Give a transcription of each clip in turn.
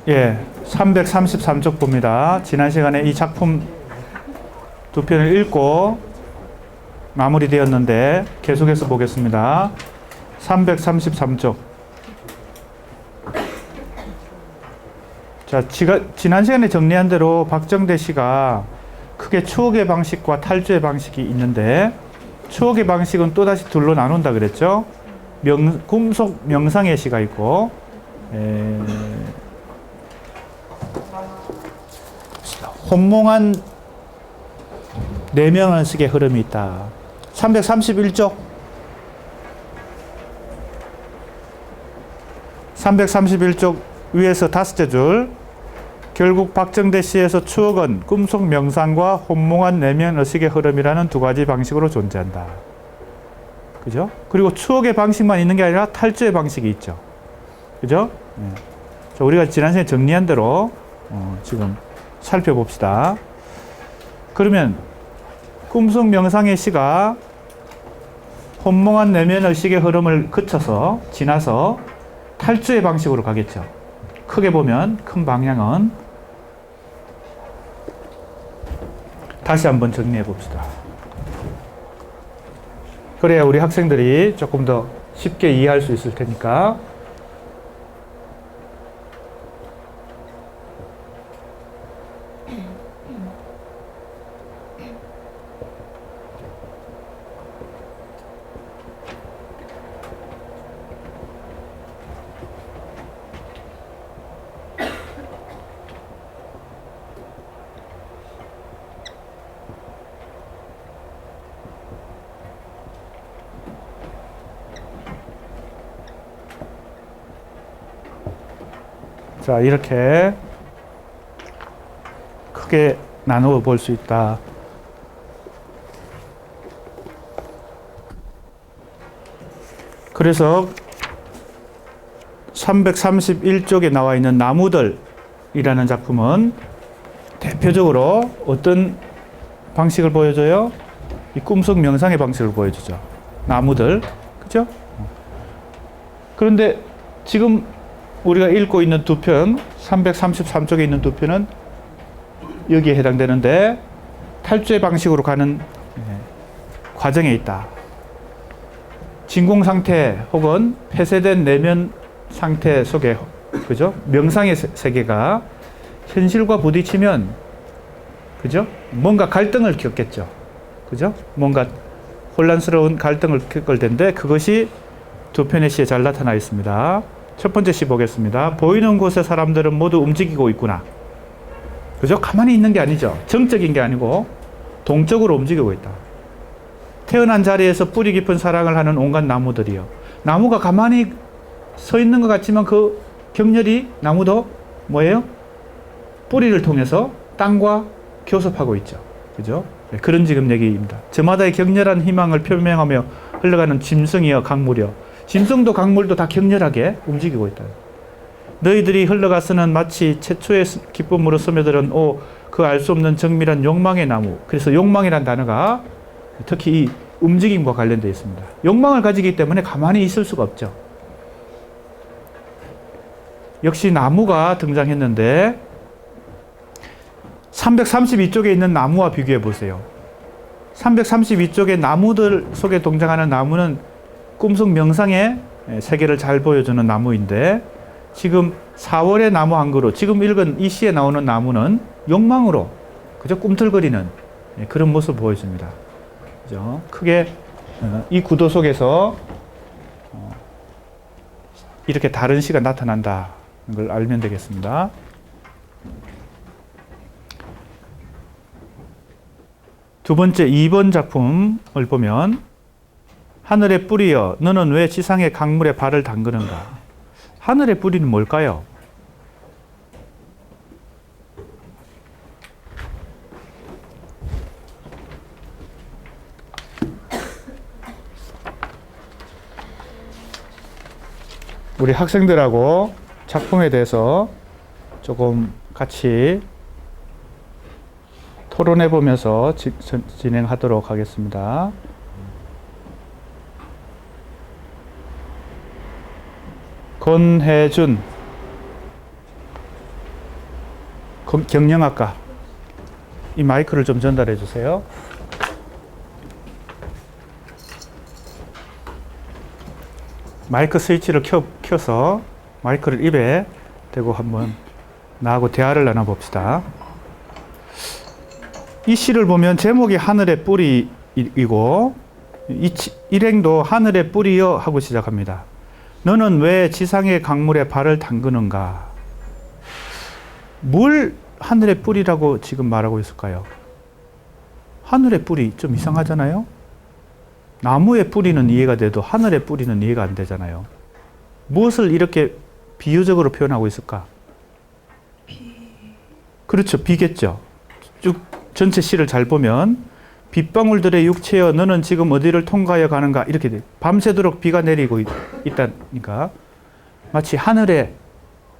예, 333쪽 봅니다. 지난 시간에 이 작품 두 편을 읽고 마무리되었는데 계속해서 보겠습니다. 333쪽. 자, 지난 시간에 정리한 대로 박정대 씨가 크게 추억의 방식과 탈주의 방식이 있는데, 추억의 방식은 또다시 둘로 나눈다 그랬죠. 꿈속 명상의 시가 있고, 혼몽한 내면의식의 흐름이 있다. 331쪽. 331쪽 위에서 다섯째 줄. 결국 박정대 시에서 추억은 꿈속 명상과 혼몽한 내면 의식의 흐름이라는 두 가지 방식으로 존재한다. 그죠? 그리고 추억의 방식만 있는 게 아니라 탈주의 방식이 있죠. 그죠? 네. 자, 우리가 지난 시간에 정리한 대로 지금 살펴봅시다. 그러면 꿈속 명상의 시가 혼몽한 내면 의식의 흐름을 거쳐서 지나서 탈주의 방식으로 가겠죠. 크게 보면 큰 방향은 다시 한번 정리해 봅시다. 그래야 우리 학생들이 조금 더 쉽게 이해할 수 있을 테니까. 자, 이렇게 크게 나누어 볼 수 있다. 그래서 331쪽에 나와 있는 나무들이라는 작품은 대표적으로 어떤 방식을 보여줘요? 이 꿈속 명상의 방식을 보여주죠. 나무들. 그죠? 그런데 지금 우리가 읽고 있는 두 편, 333쪽에 있는 두 편은 여기에 해당되는데 탈주의 방식으로 가는 과정에 있다. 진공 상태 혹은 폐쇄된 내면 상태 속에, 그죠? 명상의 세계가 현실과 부딪히면, 그죠? 뭔가 갈등을 겪겠죠. 그죠? 뭔가 혼란스러운 갈등을 겪을 텐데 그것이 두 편의 시에 잘 나타나 있습니다. 첫 번째 시 보겠습니다. 보이는 곳의 사람들은 모두 움직이고 있구나. 그죠? 가만히 있는 게 아니죠. 정적인 게 아니고 동적으로 움직이고 있다. 태어난 자리에서 뿌리 깊은 사랑을 하는 온갖 나무들이요. 나무가 가만히 서 있는 것 같지만 그 격렬히 나무도 뭐예요? 뿌리를 통해서 땅과 교섭하고 있죠. 그죠? 네, 그런 지금 얘기입니다. 저마다의 격렬한 희망을 표명하며 흘러가는 짐승이여 강물이여. 짐승도 강물도 다 격렬하게 움직이고 있다. 너희들이 흘러가서는 마치 최초의 기쁨으로 스며들은 그 알 수 없는 정밀한 욕망의 나무. 그래서 욕망이란 단어가 특히 이 움직임과 관련되어 있습니다. 욕망을 가지기 때문에 가만히 있을 수가 없죠. 역시 나무가 등장했는데 332쪽에 있는 나무와 비교해 보세요. 332쪽의 나무들 속에 등장하는 나무는 꿈속 명상의 세계를 잘 보여주는 나무인데, 지금 4월의 나무 한 그루, 지금 읽은 이 시에 나오는 나무는 욕망으로, 그저 꿈틀거리는 그런 모습을 보여줍니다. 그죠? 크게 이 구도 속에서 이렇게 다른 시가 나타난다는 걸 알면 되겠습니다. 두 번째 2번 작품을 보면 하늘의 뿌리여 너는 왜 지상의 강물에 발을 담그는가. 하늘의 뿌리는 뭘까요? 우리 학생들하고 작품에 대해서 조금 같이 토론해 보면서 진행하도록 하겠습니다. 권혜준, 경영학과. 이 마이크를 좀 전달해 주세요. 마이크 스위치를 켜서 마이크를 입에 대고 한번 나하고 대화를 나눠봅시다. 이 시를 보면 제목이 하늘의 뿌리이고 일행도 하늘의 뿌리여 하고 시작합니다. 너는 왜 지상의 강물에 발을 담그는가? 뭘 하늘의 뿌리라고 지금 말하고 있을까요? 하늘의 뿌리 좀 이상하잖아요? 나무의 뿌리는 이해가 돼도 하늘의 뿌리는 이해가 안 되잖아요. 무엇을 이렇게 비유적으로 표현하고 있을까? 그렇죠. 비겠죠. 쭉 전체 시를 잘 보면 빗방울들의 육체여 너는 지금 어디를 통과하여 가는가 이렇게 돼. 밤새도록 비가 내리고 있다니까 마치 하늘에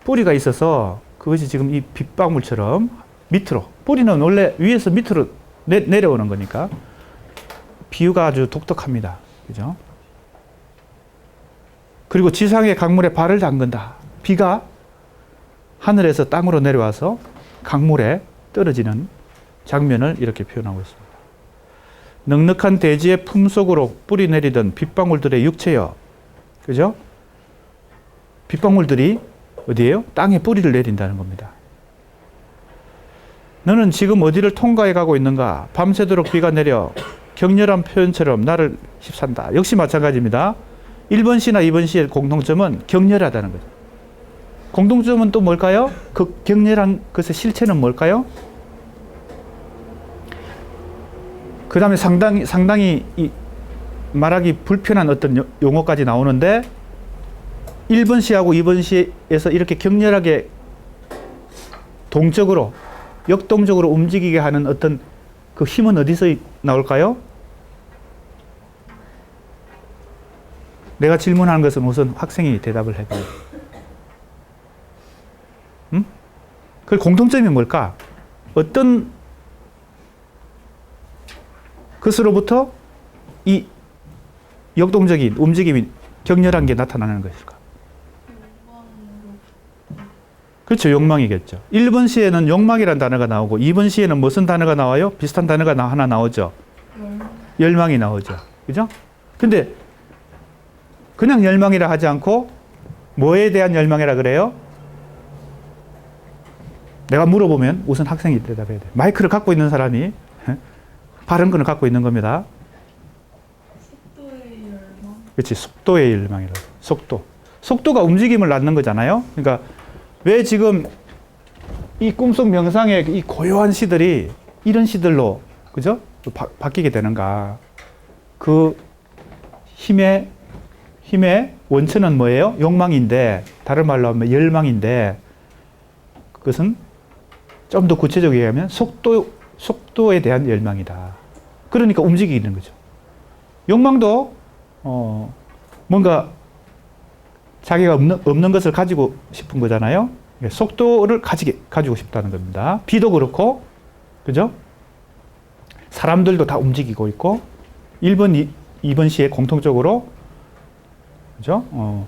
뿌리가 있어서 그것이 지금 이 빗방울처럼 밑으로 뿌리는 원래 위에서 밑으로 내려오는 거니까 비유가 아주 독특합니다. 그죠? 그리고 지상의 강물에 발을 담근다. 비가 하늘에서 땅으로 내려와서 강물에 떨어지는 장면을 이렇게 표현하고 있습니다. 넉넉한 대지의 품속으로 뿌리 내리던 빗방울들의 육체여. 그죠? 빗방울들이 어디예요? 땅에 뿌리를 내린다는 겁니다. 너는 지금 어디를 통과해 가고 있는가? 밤새도록 비가 내려 격렬한 표현처럼 나를 휩싼다. 역시 마찬가지입니다. 1번 시나 2번 시의 공통점은 격렬하다는 거죠. 공통점은 또 뭘까요? 그 격렬한 것의 실체는 뭘까요? 그 다음에 상당히 말하기 불편한 어떤 용어까지 나오는데 1번 시하고 2번 시에서 이렇게 격렬하게 동적으로 역동적으로 움직이게 하는 어떤 그 힘은 어디서 나올까요? 내가 질문하는 것은 우선 학생이 대답을 해봐요. 그 공통점이 뭘까? 어떤 것으로부터 이 역동적인 움직임이 격렬한 게 나타나는 것일까? 그렇죠. 욕망이겠죠. 1번 시에는 욕망이라는 단어가 나오고 2번 시에는 무슨 단어가 나와요? 비슷한 단어가 하나 나오죠. 열망이 나오죠. 그죠? 근데 그냥 열망이라 하지 않고 뭐에 대한 열망이라 그래요? 내가 물어보면 우선 학생이 대답해야 돼. 마이크를 갖고 있는 사람이 바른 거는 갖고 있는 겁니다. 속도의 열망. 그렇지. 속도의 열망이라고. 속도. 속도가 움직임을 낳는 거잖아요. 그러니까 왜 지금 이 꿈속 명상의 이 고요한 시들이 이런 시들로 그죠? 바뀌게 되는가? 그 힘의 원천은 뭐예요? 욕망인데 다른 말로 하면 열망인데 그것은 좀 더 구체적으로 얘기하면 속도에 대한 열망이다. 그러니까 움직이는 거죠. 욕망도 뭔가 자기가 없는 것을 가지고 싶은 거잖아요. 속도를 가지고 싶다는 겁니다. 비도 그렇고, 그죠? 사람들도 다 움직이고 있고, 1번, 2번 시에 공통적으로, 그죠?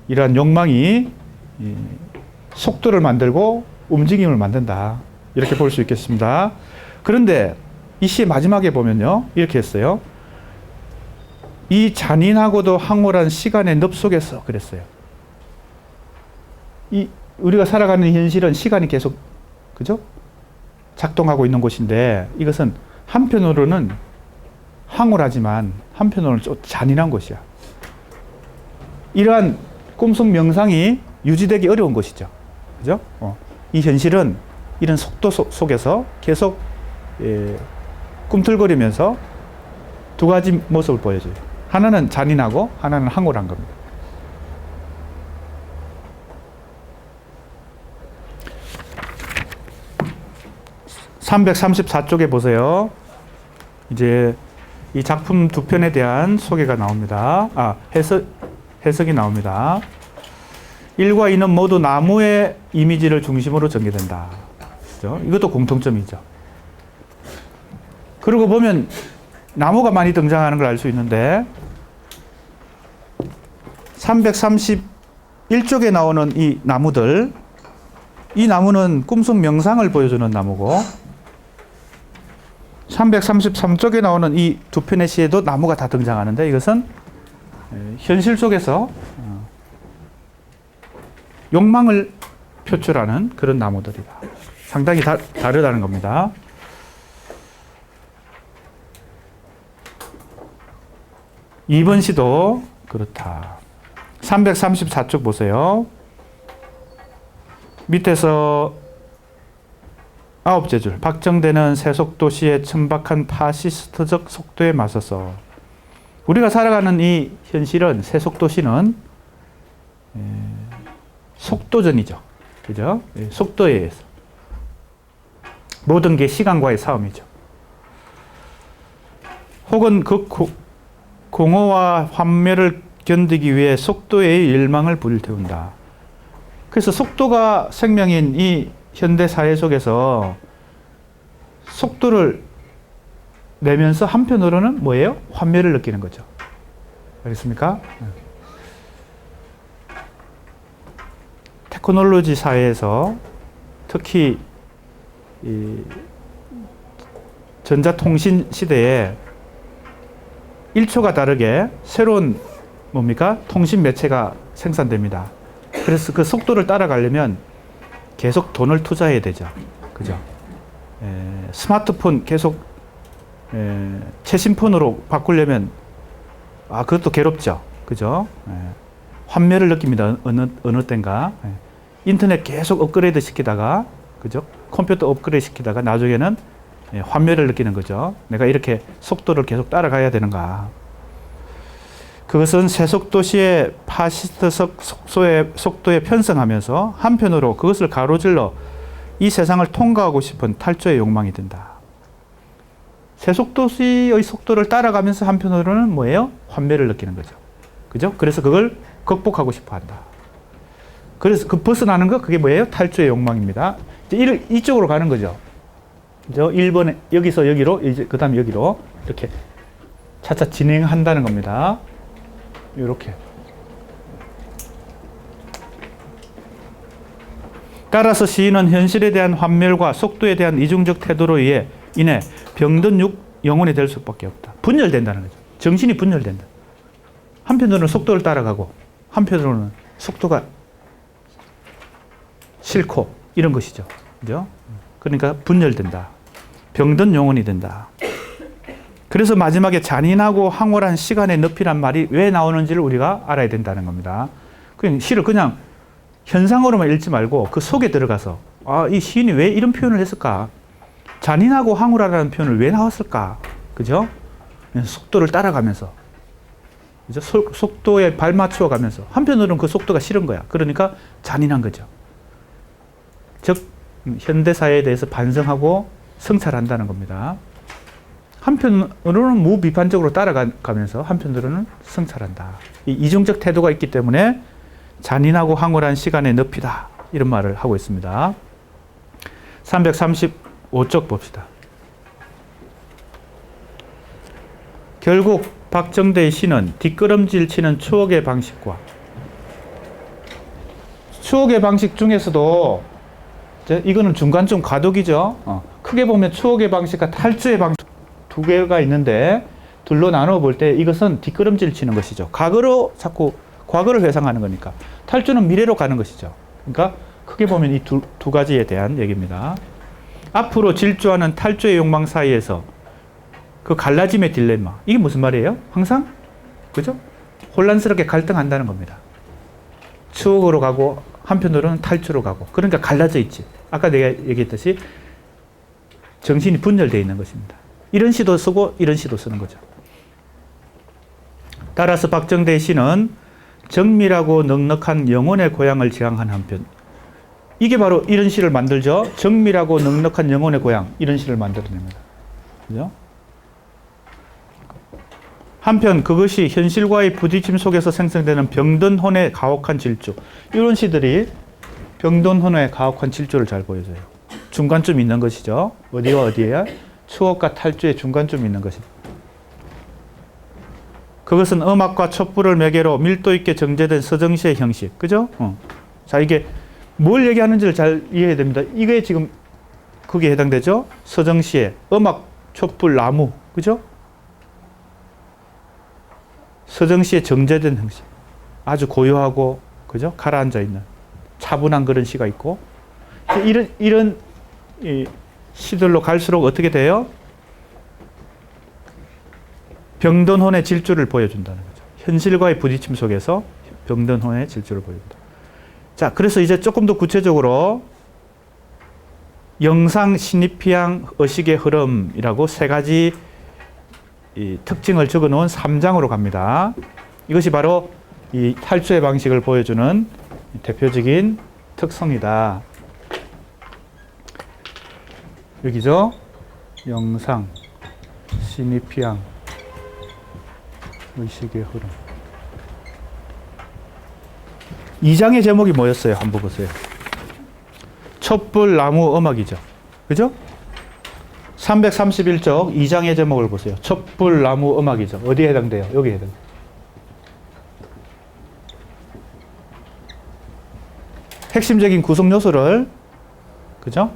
이러한 욕망이 속도를 만들고 움직임을 만든다. 이렇게 볼 수 있겠습니다. 그런데 이 시의 마지막에 보면요. 이렇게 했어요. 이 잔인하고도 황홀한 시간의 늪 속에서 그랬어요. 우리가 살아가는 현실은 시간이 계속 그죠? 작동하고 있는 곳인데 이것은 한편으로는 황홀하지만 한편으로는 좀 잔인한 곳이야. 이러한 꿈속 명상이 유지되기 어려운 것이죠. 그죠? 이 현실은 이런 속도 속에서 계속 꿈틀거리면서 두 가지 모습을 보여줘요. 하나는 잔인하고 하나는 황홀한 겁니다. (334쪽에) 보세요. 이제 이 작품 두 편에 대한 소개가 나옵니다. 해석이 나옵니다. 1과 2는 모두 나무의 이미지를 중심으로 전개된다. 그렇죠? 이것도 공통점이죠. 그러고 보면 나무가 많이 등장하는 걸 알 수 있는데 331쪽에 나오는 이 나무들 이 나무는 꿈속 명상을 보여주는 나무고 333쪽에 나오는 이 두 편의 시에도 나무가 다 등장하는데 이것은 현실 속에서 욕망을 표출하는 그런 나무들이다. 상당히 다르다는 겁니다. 이번 시도 그렇다. 334쪽 보세요. 밑에서 9째 줄. 박정대는 세속도시의 천박한 파시스트적 속도에 맞서서 우리가 살아가는 이 현실은 세속도시는 속도전이죠. 그죠? 속도에 의해서. 모든 게 시간과의 싸움이죠. 혹은 그 공허와 환멸을 견디기 위해 속도의 열망을 불태운다. 그래서 속도가 생명인 이 현대 사회 속에서 속도를 내면서 한편으로는 뭐예요? 환멸을 느끼는 거죠. 알겠습니까? 테크놀로지 사회에서 특히 이 전자통신 시대에 1초가 다르게 새로운 뭡니까? 통신 매체가 생산됩니다. 그래서 그 속도를 따라가려면 계속 돈을 투자해야 되죠. 그죠? 스마트폰 계속 최신폰으로 바꾸려면 그것도 괴롭죠. 그죠? 환멸을 느낍니다. 어느 때인가. 인터넷 계속 업그레이드 시키다가 그죠? 컴퓨터 업그레이드 시키다가 나중에는 환멸을 느끼는 거죠. 내가 이렇게 속도를 계속 따라가야 되는가. 그것은 세속도시의 파시스트적 속도에 편성하면서 한편으로 그것을 가로질러 이 세상을 통과하고 싶은 탈주의 욕망이 든다. 세속도시의 속도를 따라가면서 한편으로는 뭐예요? 환멸을 느끼는 거죠. 그죠? 그래서 그걸 극복하고 싶어 한다. 그래서 그 벗어나는 거 그게 뭐예요? 탈주의 욕망입니다. 이제 이쪽으로 가는 거죠. 그죠? 1번에 여기서 여기로 이제 그다음에 여기로 이렇게 차차 진행한다는 겁니다. 이렇게. 따라서 시인은 현실에 대한 환멸과 속도에 대한 이중적 태도로 인해 병든 영혼이 될 수밖에 없다. 분열된다는 거죠. 정신이 분열된다. 한편으로는 속도를 따라가고 한편으로는 속도가 싫고 이런 것이죠. 그죠? 그러니까 분열된다. 병든 영혼이 된다. 그래서 마지막에 잔인하고 황홀한 시간의 늪이란 말이 왜 나오는지를 우리가 알아야 된다는 겁니다. 시를 그냥 현상으로만 읽지 말고 그 속에 들어가서 이 시인이 왜 이런 표현을 했을까? 잔인하고 황홀하다는 표현을 왜 나왔을까? 그죠? 속도를 따라가면서 그죠? 속도에 발 맞추어 가면서 한편으로는 그 속도가 싫은 거야. 그러니까 잔인한 거죠. 즉 현대사회에 대해서 반성하고 성찰한다는 겁니다. 한편으로는 무비판적으로 따라가면서 한편으로는 성찰한다. 이 이중적 태도가 있기 때문에 잔인하고 황홀한 시간의 늪이다. 이런 말을 하고 있습니다. 335쪽 봅시다. 결국 박정대의 시는 뒷걸음질 치는 추억의 방식과 추억의 방식 중에서도 이거는 중간쯤 과도기죠. 크게 보면 추억의 방식과 탈주의 방식 두 개가 있는데 둘로 나누어 볼 때 이것은 뒷걸음질 치는 것이죠. 과거로 자꾸 과거를 회상하는 거니까. 탈주는 미래로 가는 것이죠. 그러니까 크게 보면 이 두 가지에 대한 얘기입니다. 앞으로 질주하는 탈주의 욕망 사이에서 그 갈라짐의 딜레마. 이게 무슨 말이에요? 항상 그죠? 혼란스럽게 갈등한다는 겁니다. 추억으로 가고 한편으로는 탈주로 가고. 그러니까 갈라져 있지. 아까 내가 얘기했듯이 정신이 분열되어 있는 것입니다. 이런 시도 쓰고 이런 시도 쓰는 거죠. 따라서 박정대의 시는 정밀하고 넉넉한 영혼의 고향을 지향한 한편 이게 바로 이런 시를 만들죠. 정밀하고 넉넉한 영혼의 고향 이런 시를 만들어냅니다. 그죠? 한편 그것이 현실과의 부딪힘 속에서 생성되는 병든 혼의 가혹한 질주 이런 시들이 병든 혼의 가혹한 질주를 잘 보여줘요. 중간쯤 있는 것이죠. 어디와 어디에? 추억과 탈주의 중간쯤 있는 것입니다. 그것은 음악과 촛불을 매개로 밀도 있게 정제된 서정시의 형식. 그죠? 자, 이게 뭘 얘기하는지를 잘 이해해야 됩니다. 이게 지금 거기에 해당되죠? 서정시에 음악, 촛불, 나무, 그죠? 서정시에 정제된 형식. 아주 고요하고, 그죠? 가라앉아 있는 차분한 그런 시가 있고, 이런 이 시들로 갈수록 어떻게 돼요? 병든혼의 질주를 보여준다는 거죠. 현실과의 부딪힘 속에서 병든혼의 질주를 보여준다. 자, 그래서 이제 조금 더 구체적으로 영상, 신입피양, 의식의 흐름이라고 세 가지 이 특징을 적어 놓은 3장으로 갑니다. 이것이 바로 이 탈주의 방식을 보여주는 대표적인 특성이다. 여기죠? 영상, 신입피양, 의식의 흐름. 2장의 제목이 뭐였어요? 한번 보세요. 촛불, 나무, 음악이죠. 그죠? 331쪽 2장의 제목을 보세요. 촛불, 나무, 음악이죠. 어디에 해당돼요? 여기에 해당돼요. 핵심적인 구성 요소를, 그죠?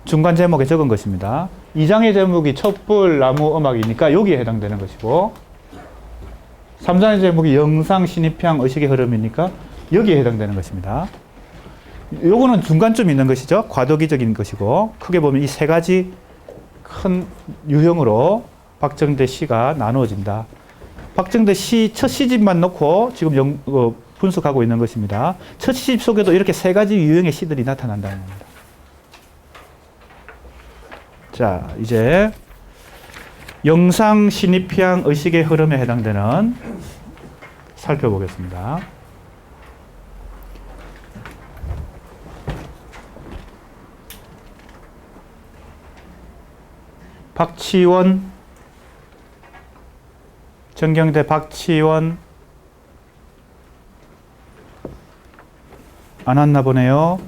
중간 제목에 적은 것입니다. 2장의 제목이 촛불, 나무, 음악이니까 여기에 해당되는 것이고, 3장의 제목이 영상, 신입향, 의식의 흐름이니까 여기에 해당되는 것입니다. 요거는 중간쯤 있는 것이죠. 과도기적인 것이고, 크게 보면 이 세 가지 큰 유형으로 박정대 시가 나누어진다. 박정대 시 첫 시집만 놓고 지금 분석하고 있는 것입니다. 첫 시집 속에도 이렇게 세 가지 유형의 시들이 나타난다는 겁니다. 자, 이제 영상, 신입향, 의식의 흐름에 해당되는 살펴보겠습니다. 박치원, 정경대 박치원 안 왔나 보네요.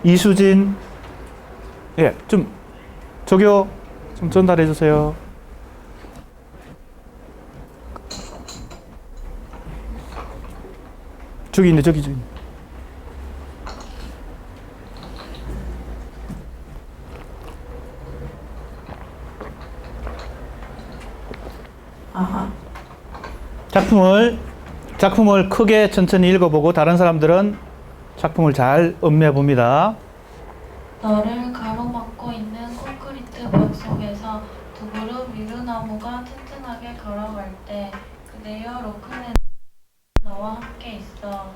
이수진, 예, 좀 조교 좀 전달해 주세요. 저기 있네, 저기. 아하. 작품을 크게 천천히 읽어보고 다른 사람들은 작품을 잘 음미해 봅니다. 너를 가로막고 있는 콘크리트 벽 속에서 두 그룹 미루나무가 튼튼하게 걸어갈 때 그대여 로클랜드 너와 함께 있어.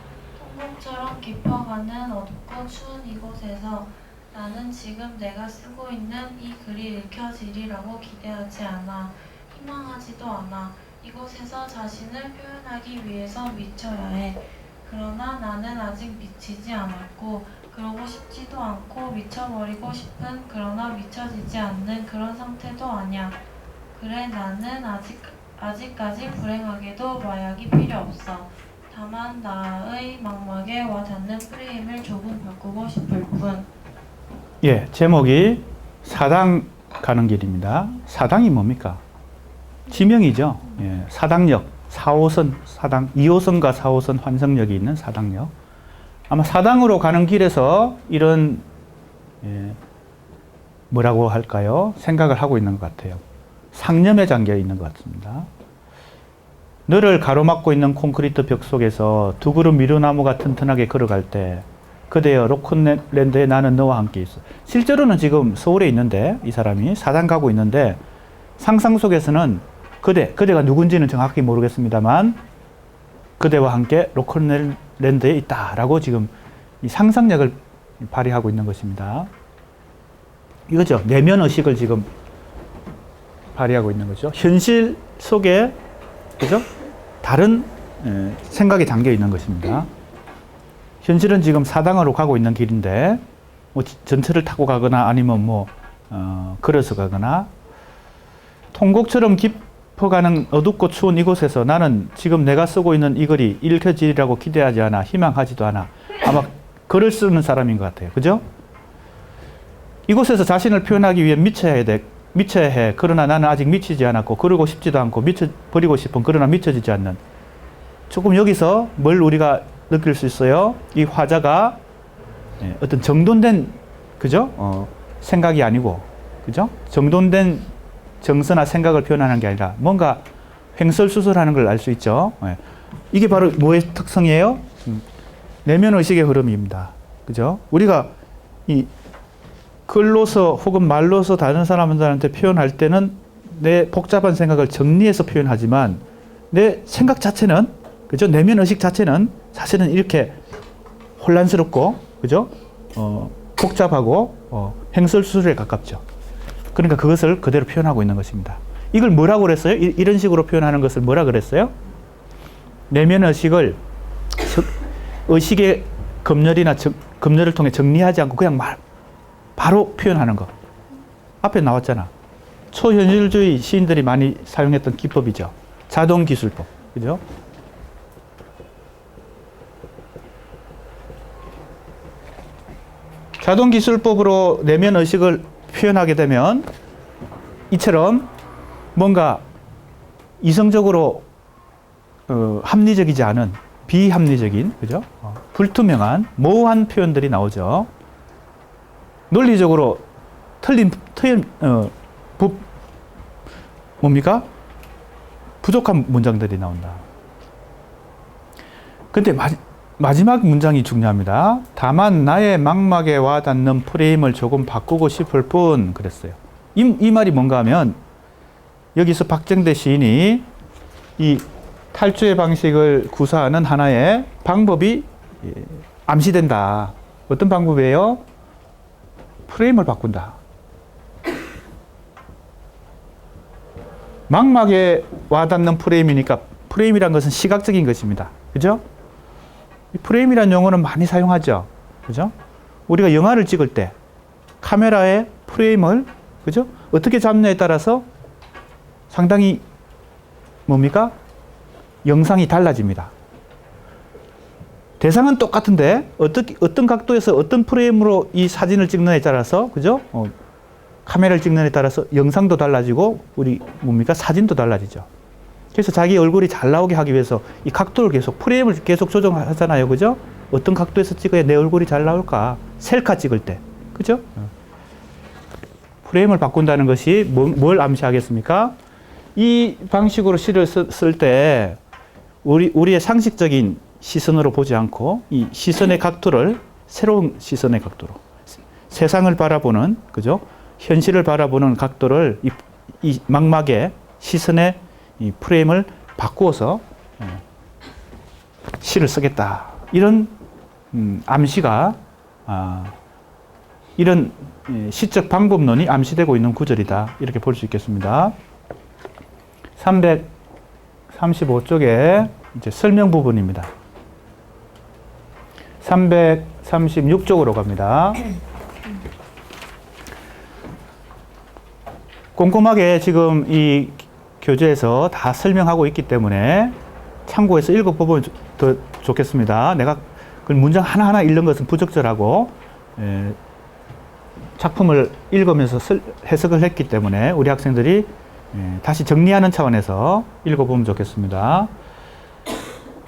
통곡처럼 깊어가는 어둡고 추운 이곳에서 나는 지금 내가 쓰고 있는 이 글이 읽혀지리라고 기대하지 않아. 희망하지도 않아. 이곳에서 자신을 표현하기 위해서 미쳐야 해. 그러나 나는 아직 미치지 않았고 그러고 싶지도 않고 미쳐버리고 싶은 그러나 미쳐지지 않는 그런 상태도 아니야. 그래 나는 아직까지 불행하게도 마약이 필요 없어. 다만 나의 망막에 와닿는 프레임을 조금 바꾸고 싶을 뿐. 예, 제목이 사당 가는 길입니다. 사당이 뭡니까? 지명이죠. 예, 사당역. 4호선, 사당, 2호선과 4호선 환승역이 있는 사당역. 아마 사당으로 가는 길에서 이런, 뭐라고 할까요? 생각을 하고 있는 것 같아요. 상념에 잠겨 있는 것 같습니다. 너를 가로막고 있는 콘크리트 벽 속에서 두 그룹 미루나무가 튼튼하게 걸어갈 때, 그대여 로큰랜드에 나는 너와 함께 있어. 실제로는 지금 서울에 있는데, 이 사람이 사당 가고 있는데, 상상 속에서는 그대가 누군지는 정확히 모르겠습니다만 그대와 함께 로컬랜드에 있다라고 지금 이 상상력을 발휘하고 있는 것입니다. 이거죠. 내면 의식을 지금 발휘하고 있는 거죠. 현실 속에 그죠? 다른 생각이 담겨 있는 것입니다. 현실은 지금 사당으로 가고 있는 길인데 뭐 전철을 타고 가거나 아니면 걸어서 가거나 통곡처럼 깊어가는 어둡고 추운 이곳에서 나는 지금 내가 쓰고 있는 이 글이 읽혀지리라고 기대하지 않아, 희망하지도 않아. 아마 글을 쓰는 사람인 것 같아요. 그죠? 이곳에서 자신을 표현하기 위해 미쳐야 해. 그러나 나는 아직 미치지 않았고, 그러고 싶지도 않고, 미쳐버리고 싶은, 그러나 미쳐지지 않는. 조금 여기서 뭘 우리가 느낄 수 있어요? 이 화자가 어떤 정돈된, 그죠? 생각이 아니고, 그죠? 정돈된 정서나 생각을 표현하는 게 아니라 뭔가 횡설수설하는 걸 알 수 있죠. 이게 바로 뭐의 특성이에요? 내면 의식의 흐름입니다. 그죠? 우리가 이 글로서 혹은 말로서 다른 사람들한테 표현할 때는 내 복잡한 생각을 정리해서 표현하지만 내 생각 자체는, 그죠? 내면 의식 자체는 사실은 이렇게 혼란스럽고, 그죠? 복잡하고 횡설수설에 가깝죠. 그러니까 그것을 그대로 표현하고 있는 것입니다. 이걸 뭐라고 그랬어요? 이런 식으로 표현하는 것을 뭐라 그랬어요? 내면 의식을 의식의 검열을 통해 정리하지 않고 그냥 바로 표현하는 거. 앞에 나왔잖아. 초현실주의 시인들이 많이 사용했던 기법이죠. 자동기술법. 그죠? 자동기술법으로 내면 의식을 표현하게 되면 이처럼 뭔가 이성적으로 합리적이지 않은 비합리적인, 그죠? 불투명한 모호한 표현들이 나오죠. 논리적으로 뭡니까? 부족한 문장들이 나온다. 근데 마지막 문장이 중요합니다. 다만 나의 망막에 와닿는 프레임을 조금 바꾸고 싶을 뿐, 그랬어요. 이 말이 뭔가 하면 여기서 박정대 시인이 이 탈주의 방식을 구사하는 하나의 방법이 암시된다. 어떤 방법이에요? 프레임을 바꾼다. 망막에 와닿는 프레임이니까 프레임이란 것은 시각적인 것입니다. 그죠? 이 프레임이라는 용어는 많이 사용하죠. 그죠? 우리가 영화를 찍을 때 카메라의 프레임을, 그죠? 어떻게 잡느냐에 따라서 상당히 뭡니까? 영상이 달라집니다. 대상은 똑같은데 어떤 각도에서 어떤 프레임으로 이 사진을 찍느냐에 따라서, 그죠? 카메라를 찍느냐에 따라서 영상도 달라지고 우리 뭡니까? 사진도 달라지죠. 그래서 자기 얼굴이 잘 나오게 하기 위해서 이 각도를 계속, 프레임을 계속 조정하잖아요. 그죠? 어떤 각도에서 찍어야 내 얼굴이 잘 나올까? 셀카 찍을 때. 그죠? 프레임을 바꾼다는 것이 뭘 암시하겠습니까? 이 방식으로 시를 쓸 때 우리의 상식적인 시선으로 보지 않고 이 시선의 각도를 새로운 시선의 각도로, 세상을 바라보는, 그죠? 현실을 바라보는 각도를 이 망막의 시선의 이 프레임을 바꾸어서 시를 쓰겠다. 이런 암시가, 이런 시적 방법론이 암시되고 있는 구절이다. 이렇게 볼 수 있겠습니다. 335쪽에 이제 설명 부분입니다. 336쪽으로 갑니다. 꼼꼼하게 지금 이 교재에서 다 설명하고 있기 때문에 참고해서 읽어보면 더 좋겠습니다. 내가 그 문장 하나하나 읽는 것은 부적절하고, 작품을 읽으면서 해석을 했기 때문에 우리 학생들이 다시 정리하는 차원에서 읽어보면 좋겠습니다.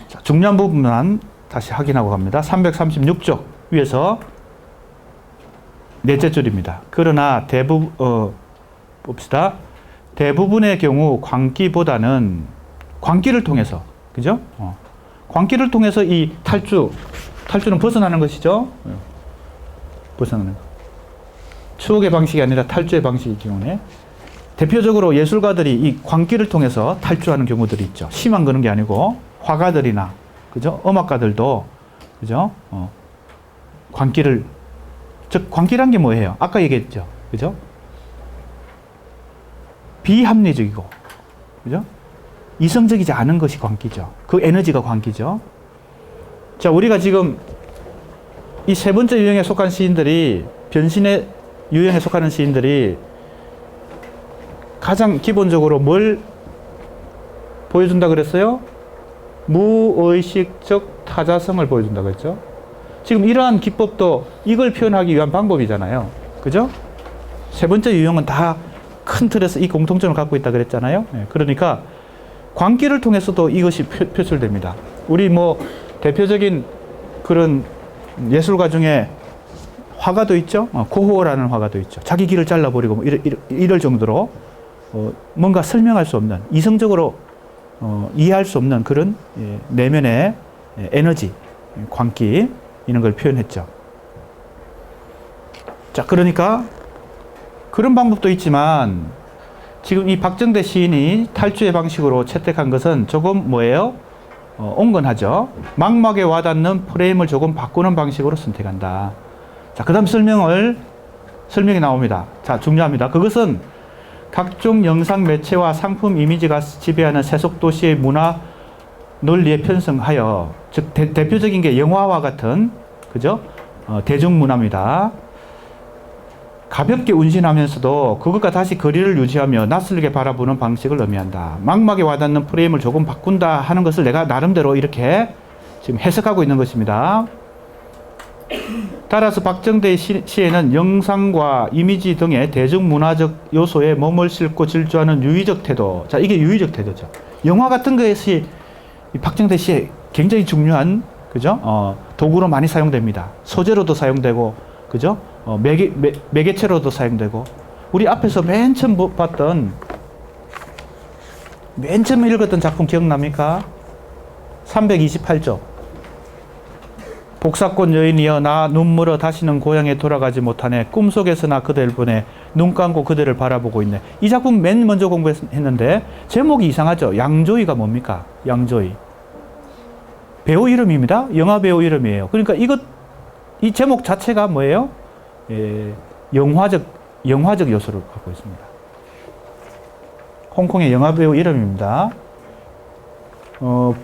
자, 중요한 부분만 다시 확인하고 갑니다. 336쪽 위에서 넷째 줄입니다. 그러나 봅시다. 대부분의 경우 광기보다는 광기를 통해서, 그죠? 광기를 통해서 이 탈주는 벗어나는 것이죠. 벗어나는 것. 추억의 방식이 아니라 탈주의 방식의 경우에 대표적으로 예술가들이 이 광기를 통해서 탈주하는 경우들이 있죠. 시만 그런 게 아니고 화가들이나, 그죠? 음악가들도, 그죠? 광기를, 즉 광기란 게 뭐예요? 아까 얘기했죠. 그죠? 비합리적이고, 그죠? 이성적이지 않은 것이 광기죠. 그 에너지가 광기죠. 자, 우리가 지금 이 세 번째 유형에 속한 시인들이, 변신의 유형에 속하는 시인들이 가장 기본적으로 뭘 보여준다 그랬어요? 무의식적 타자성을 보여준다 그랬죠? 지금 이러한 기법도 이걸 표현하기 위한 방법이잖아요. 그죠? 세 번째 유형은 다 큰 틀에서 이 공통점을 갖고 있다 그랬잖아요. 그러니까 광기를 통해서도 이것이 표출됩니다. 우리 뭐 대표적인 그런 예술가 중에 화가도 있죠. 고호라는 화가도 있죠. 자기 귀를 잘라버리고 뭐 이럴 정도로 뭔가 설명할 수 없는, 이성적으로 이해할 수 없는 그런 내면의 에너지, 광기 이런 걸 표현했죠. 자, 그러니까 그런 방법도 있지만 지금 이 박정대 시인이 탈주의 방식으로 채택한 것은 조금 뭐예요? 온건하죠. 망막에 와닿는 프레임을 조금 바꾸는 방식으로 선택한다. 자, 그 다음 설명이 나옵니다. 자, 중요합니다. 그것은 각종 영상 매체와 상품 이미지가 지배하는 세속 도시의 문화 논리에 편성하여, 즉 대표적인 게 영화와 같은, 그죠? 대중문화입니다. 가볍게 운신하면서도 그것과 다시 거리를 유지하며 낯설게 바라보는 방식을 의미한다. 망막에 와닿는 프레임을 조금 바꾼다 하는 것을 내가 나름대로 이렇게 지금 해석하고 있는 것입니다. 따라서 박정대의 시에는 영상과 이미지 등의 대중문화적 요소에 몸을 싣고 질주하는 유의적 태도. 자, 이게 유의적 태도죠. 영화 같은 것이 박정대 시에 굉장히 중요한, 그죠? 도구로 많이 사용됩니다. 소재로도 사용되고, 그죠? 매개체로도 사용되고. 우리 앞에서 맨 처음 봤던, 맨 처음 읽었던 작품 기억납니까? 328조. 복사꽃 여인이여 나 눈물어 다시는 고향에 돌아가지 못하네. 꿈속에서나 그대를 보내 눈 감고 그대를 바라보고 있네. 이 작품 맨 먼저 공부했는데 제목이 이상하죠. 양조위가 뭡니까? 양조위. 배우 이름입니다. 영화 배우 이름이에요. 그러니까 이 제목 자체가 뭐예요? 영화적 요소를 갖고 있습니다. 홍콩의 영화 배우 이름입니다.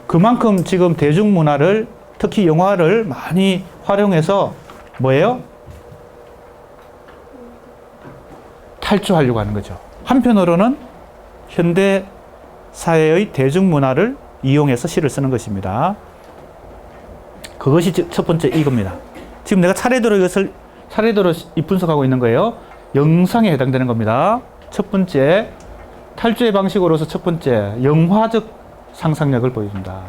그만큼 지금 대중문화를, 특히 영화를 많이 활용해서 뭐예요? 탈주하려고 하는 거죠. 한편으로는 현대 사회의 대중문화를 이용해서 시를 쓰는 것입니다. 그것이 첫 번째 이겁니다. 지금 내가 차례대로 분석하고 있는 거예요. 영상에 해당되는 겁니다. 첫 번째, 탈주의 방식으로서 첫 번째, 영화적 상상력을 보여준다.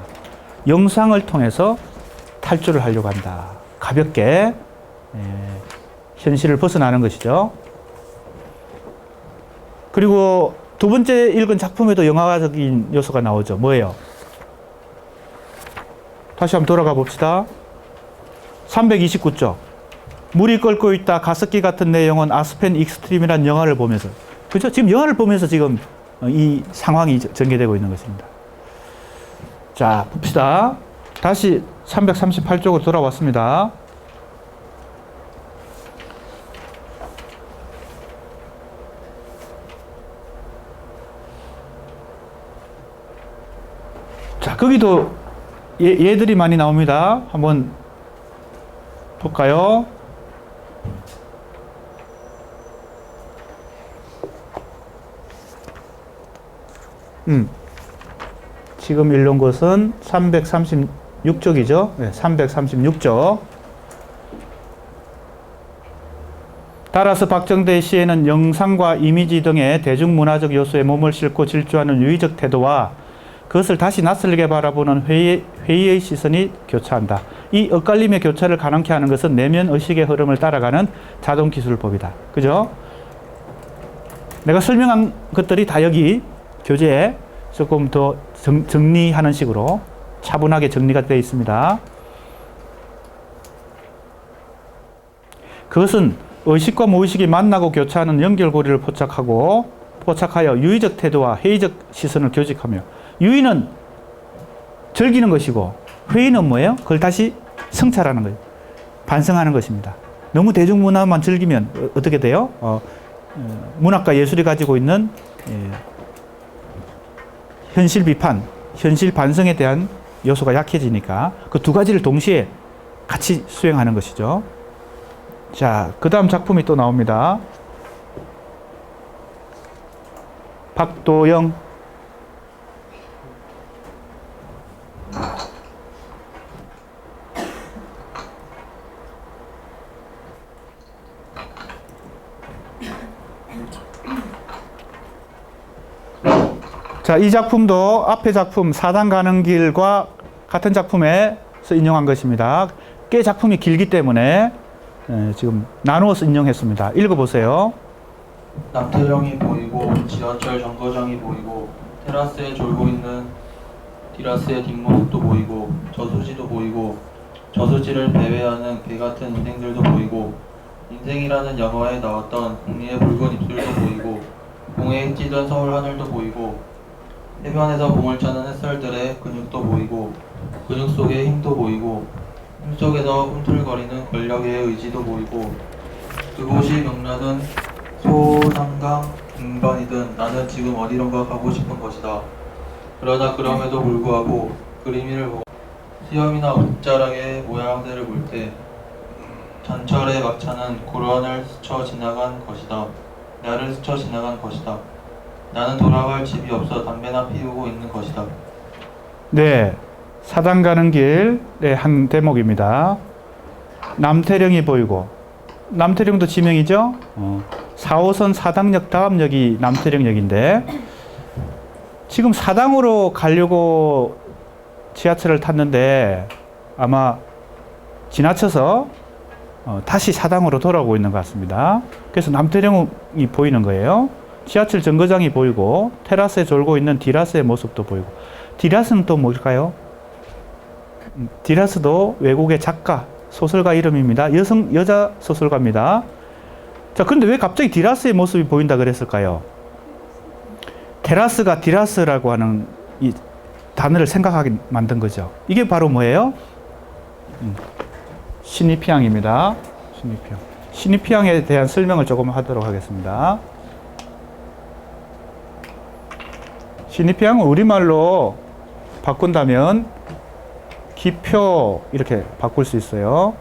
영상을 통해서 탈주를 하려고 한다. 가볍게 현실을 벗어나는 것이죠. 그리고 두 번째 읽은 작품에도 영화적인 요소가 나오죠. 뭐예요? 다시 한번 돌아가 봅시다. 329쪽. 물이 끓고 있다. 가습기 같은 내 영혼 아스펜 익스트림이라는 영화를 보면서, 그렇죠? 지금 영화를 보면서 지금 이 상황이 전개되고 있는 것입니다. 자, 봅시다. 다시 338쪽으로 돌아왔습니다. 자, 거기도 얘들이 많이 나옵니다. 한번 볼까요? 지금 읽는 것은 336쪽이죠. 네, 336쪽. 따라서 박정대 시에는 영상과 이미지 등의 대중문화적 요소에 몸을 싣고 질주하는 유의적 태도와 그것을 다시 낯설게 바라보는 회의의 시선이 교차한다. 이 엇갈림의 교차를 가능케 하는 것은 내면 의식의 흐름을 따라가는 자동기술법이다. 그죠? 내가 설명한 것들이 다 여기 교재에 조금 더 정리하는 식으로 차분하게 정리가 되어 있습니다. 그것은 의식과 무의식이 만나고 교차하는 연결고리를 포착하여 유의적 태도와 회의적 시선을 교직하며, 유의는 즐기는 것이고 회의는 뭐예요? 그걸 다시 성찰하는 거예요. 반성하는 것입니다. 너무 대중문화만 즐기면 어떻게 돼요? 문학과 예술이 가지고 있는 현실 비판, 현실 반성에 대한 요소가 약해지니까 그 두 가지를 동시에 같이 수행하는 것이죠. 자, 그 다음 작품이 또 나옵니다. 박도영. 자, 이 작품도 앞의 작품 사당 가는 길과 같은 작품에서 인용한 것입니다. 꽤 작품이 길기 때문에 지금 나누어서 인용했습니다. 읽어보세요. 남태령이 보이고 지하철 정거장이 보이고 테라스에 졸고 있는 디라스의 뒷모습도 보이고 저수지도 보이고 저수지를 배회하는 개 같은 인생들도 보이고 인생이라는 영화에 나왔던 공리의 붉은 입술도 보이고 공에 찌든 서울 하늘도 보이고 해변에서 공을 차는 햇살들의 근육도 보이고 근육 속의 힘도 보이고 힘 속에서 꿈틀거리는 권력의 의지도 보이고 그곳이 명나든 소상강 등반이든 나는 지금 어디론가 가고 싶은 것이다. 그러나 그럼에도 불구하고 그림이를 보고 수염이나 옷자락의 모양새를 볼 때 잔철의 막차는 고란을 스쳐 지나간 것이다. 나를 스쳐 지나간 것이다. 나는 돌아갈 집이 없어 담배나 피우고 있는 것이다. 네, 사당 가는 길의 한 대목입니다. 남태령이 보이고, 남태령도 지명이죠. 4호선 사당역 다음 역이 남태령역인데 지금 사당으로 가려고 지하철을 탔는데 아마 지나쳐서 다시 사당으로 돌아오고 있는 것 같습니다. 그래서 남태령이 보이는 거예요. 지하철 정거장이 보이고 테라스에 졸고 있는 디라스의 모습도 보이고. 디라스는 또 뭘까요? 디라스도 외국의 작가, 소설가 이름입니다. 여자 소설가입니다. 자, 근데 왜 갑자기 디라스의 모습이 보인다 그랬을까요? 테라스가 디라스라고 하는 이 단어를 생각하게 만든 거죠. 이게 바로 뭐예요? 시니피앙입니다. 시니피앙. 시니피앙에 대한 설명을 조금 하도록 하겠습니다. 시니피앙은 우리말로 바꾼다면 기표 이렇게 바꿀 수 있어요.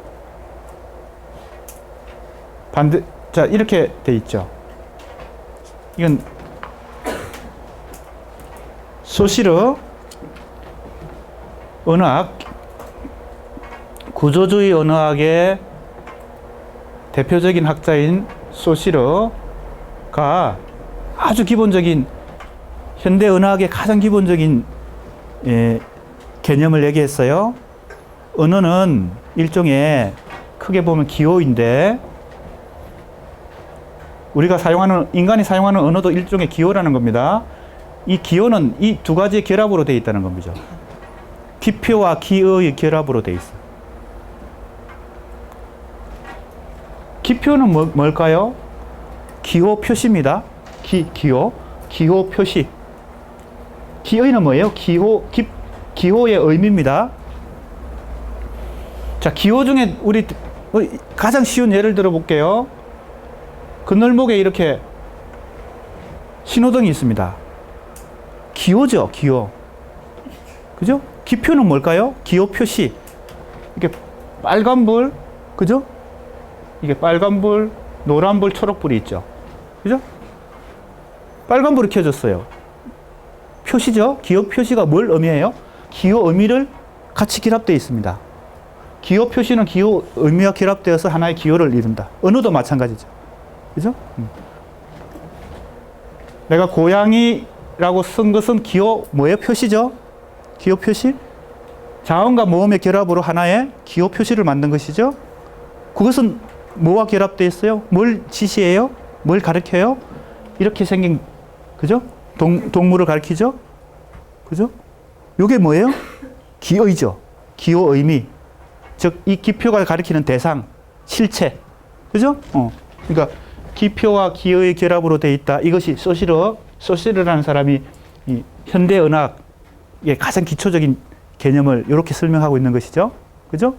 자, 이렇게 돼 있죠. 이건 소시르 언어학, 구조주의 언어학의 대표적인 학자인 소시르가 아주 기본적인 현대 언어학의 가장 기본적인 개념을 얘기했어요. 언어는 일종의 크게 보면 기호인데 우리가 사용하는, 인간이 사용하는 언어도 일종의 기호라는 겁니다. 이 기호는 이 두 가지의 결합으로 되어 있다는 겁니다. 기표와 기어의 결합으로 되어 있어요. 기표는 뭘까요? 기호 표시입니다. 기호 표시. 기어는 뭐예요? 기호의 의미입니다. 자, 기호 중에 우리 가장 쉬운 예를 들어 볼게요. 그늘목에 이렇게 신호등이 있습니다. 기호죠, 기호. 그죠? 기표는 뭘까요? 기호 표시. 이게 빨간불, 그죠? 이게 빨간불, 노란불, 초록불이 있죠. 그죠? 빨간불이 켜졌어요. 표시죠? 기호 표시가 뭘 의미해요? 기호 의미를 같이 결합되어 있습니다. 기호 표시는 기호 의미와 결합되어서 하나의 기호를 이룬다. 언어도 마찬가지죠. 그죠? 내가 고양이라고 쓴 것은 기호 뭐예요? 표시죠? 기호 표시? 자음과 모음의 결합으로 하나의 기호 표시를 만든 것이죠. 그것은 뭐와 결합되어 있어요? 뭘 지시해요? 뭘 가르쳐요? 이렇게 생긴, 그죠? 동물을 가리키죠? 그죠? 요게 뭐예요? 기어이죠. 기호 의미. 즉, 이 기표가 가리키는 대상, 실체. 그죠? 그러니까 기표와 기어의 결합으로 되어 있다. 이것이 소시르라는 사람이 이 현대 언어학의 가장 기초적인 개념을 이렇게 설명하고 있는 것이죠. 그죠?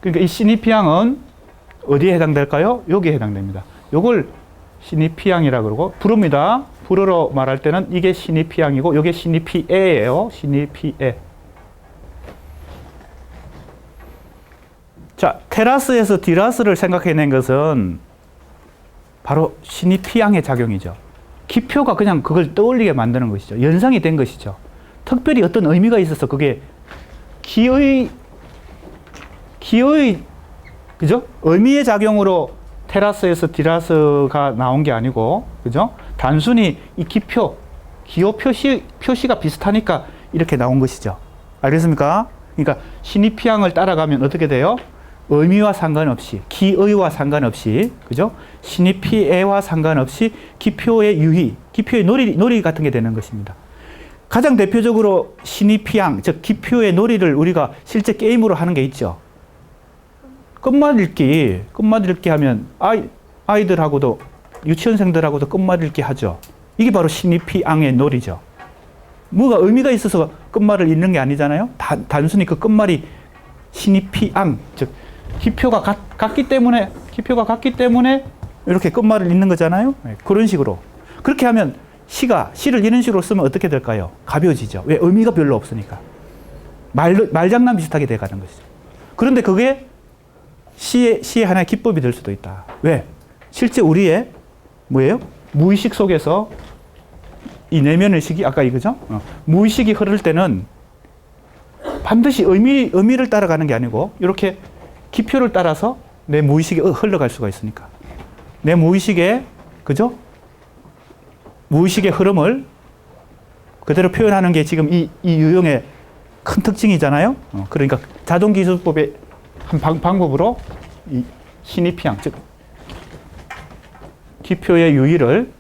그러니까 이 시니피앙은 어디에 해당될까요? 여기에 해당됩니다. 요걸 시니피앙이라고 그러고 불어입니다. 불어로 말할 때는 이게 시니피앙이고 이게 시니피에예요. 시니피에. 자, 테라스에서 디라스를 생각해낸 것은 바로 신입피양의 작용이죠. 기표가 그냥 그걸 떠올리게 만드는 것이죠. 연상이 된 것이죠. 특별히 어떤 의미가 있어서 그게 기의 그죠? 의미의 작용으로 테라스에서 디라스가 나온 게 아니고, 그죠? 단순히 이 기표, 기호 표시가 비슷하니까 이렇게 나온 것이죠. 알겠습니까? 그러니까 신입피양을 따라가면 어떻게 돼요? 의미와 상관없이, 기의와 상관없이, 그죠? 신입피애와 상관없이 기표의 유희, 기표의 놀이 같은 게 되는 것입니다. 가장 대표적으로 신입피양, 즉 기표의 놀이를 우리가 실제 게임으로 하는 게 있죠. 끝맛 읽기 하면 아이들하고도 유치원생들하고도 끝맛 읽기 하죠. 이게 바로 신입피양의 놀이죠. 뭐가 의미가 있어서 끝말을 읽는 게 아니잖아요. 단순히 그 끝말이 신입피양, 즉 기표가 같기 때문에 이렇게 끝말을 읽는 거잖아요. 그런 식으로. 그렇게 하면 시를 이런 식으로 쓰면 어떻게 될까요? 가벼워지죠. 왜? 의미가 별로 없으니까. 말장난 비슷하게 돼가는 것이죠. 그런데 그게 시의 하나의 기법이 될 수도 있다. 왜? 실제 우리의 뭐예요? 무의식 속에서 이 내면의식이 아까 이거죠? 무의식이 흐를 때는 반드시 의미를 따라가는 게 아니고 이렇게 기표를 따라서 내 무의식에 흘러갈 수가 있으니까. 내 무의식에, 그죠? 무의식의 흐름을 그대로 표현하는 게 지금 이 유형의 큰 특징이잖아요. 그러니까 자동기술법의 한 방법으로 이 신입피양, 즉 기표의 유의를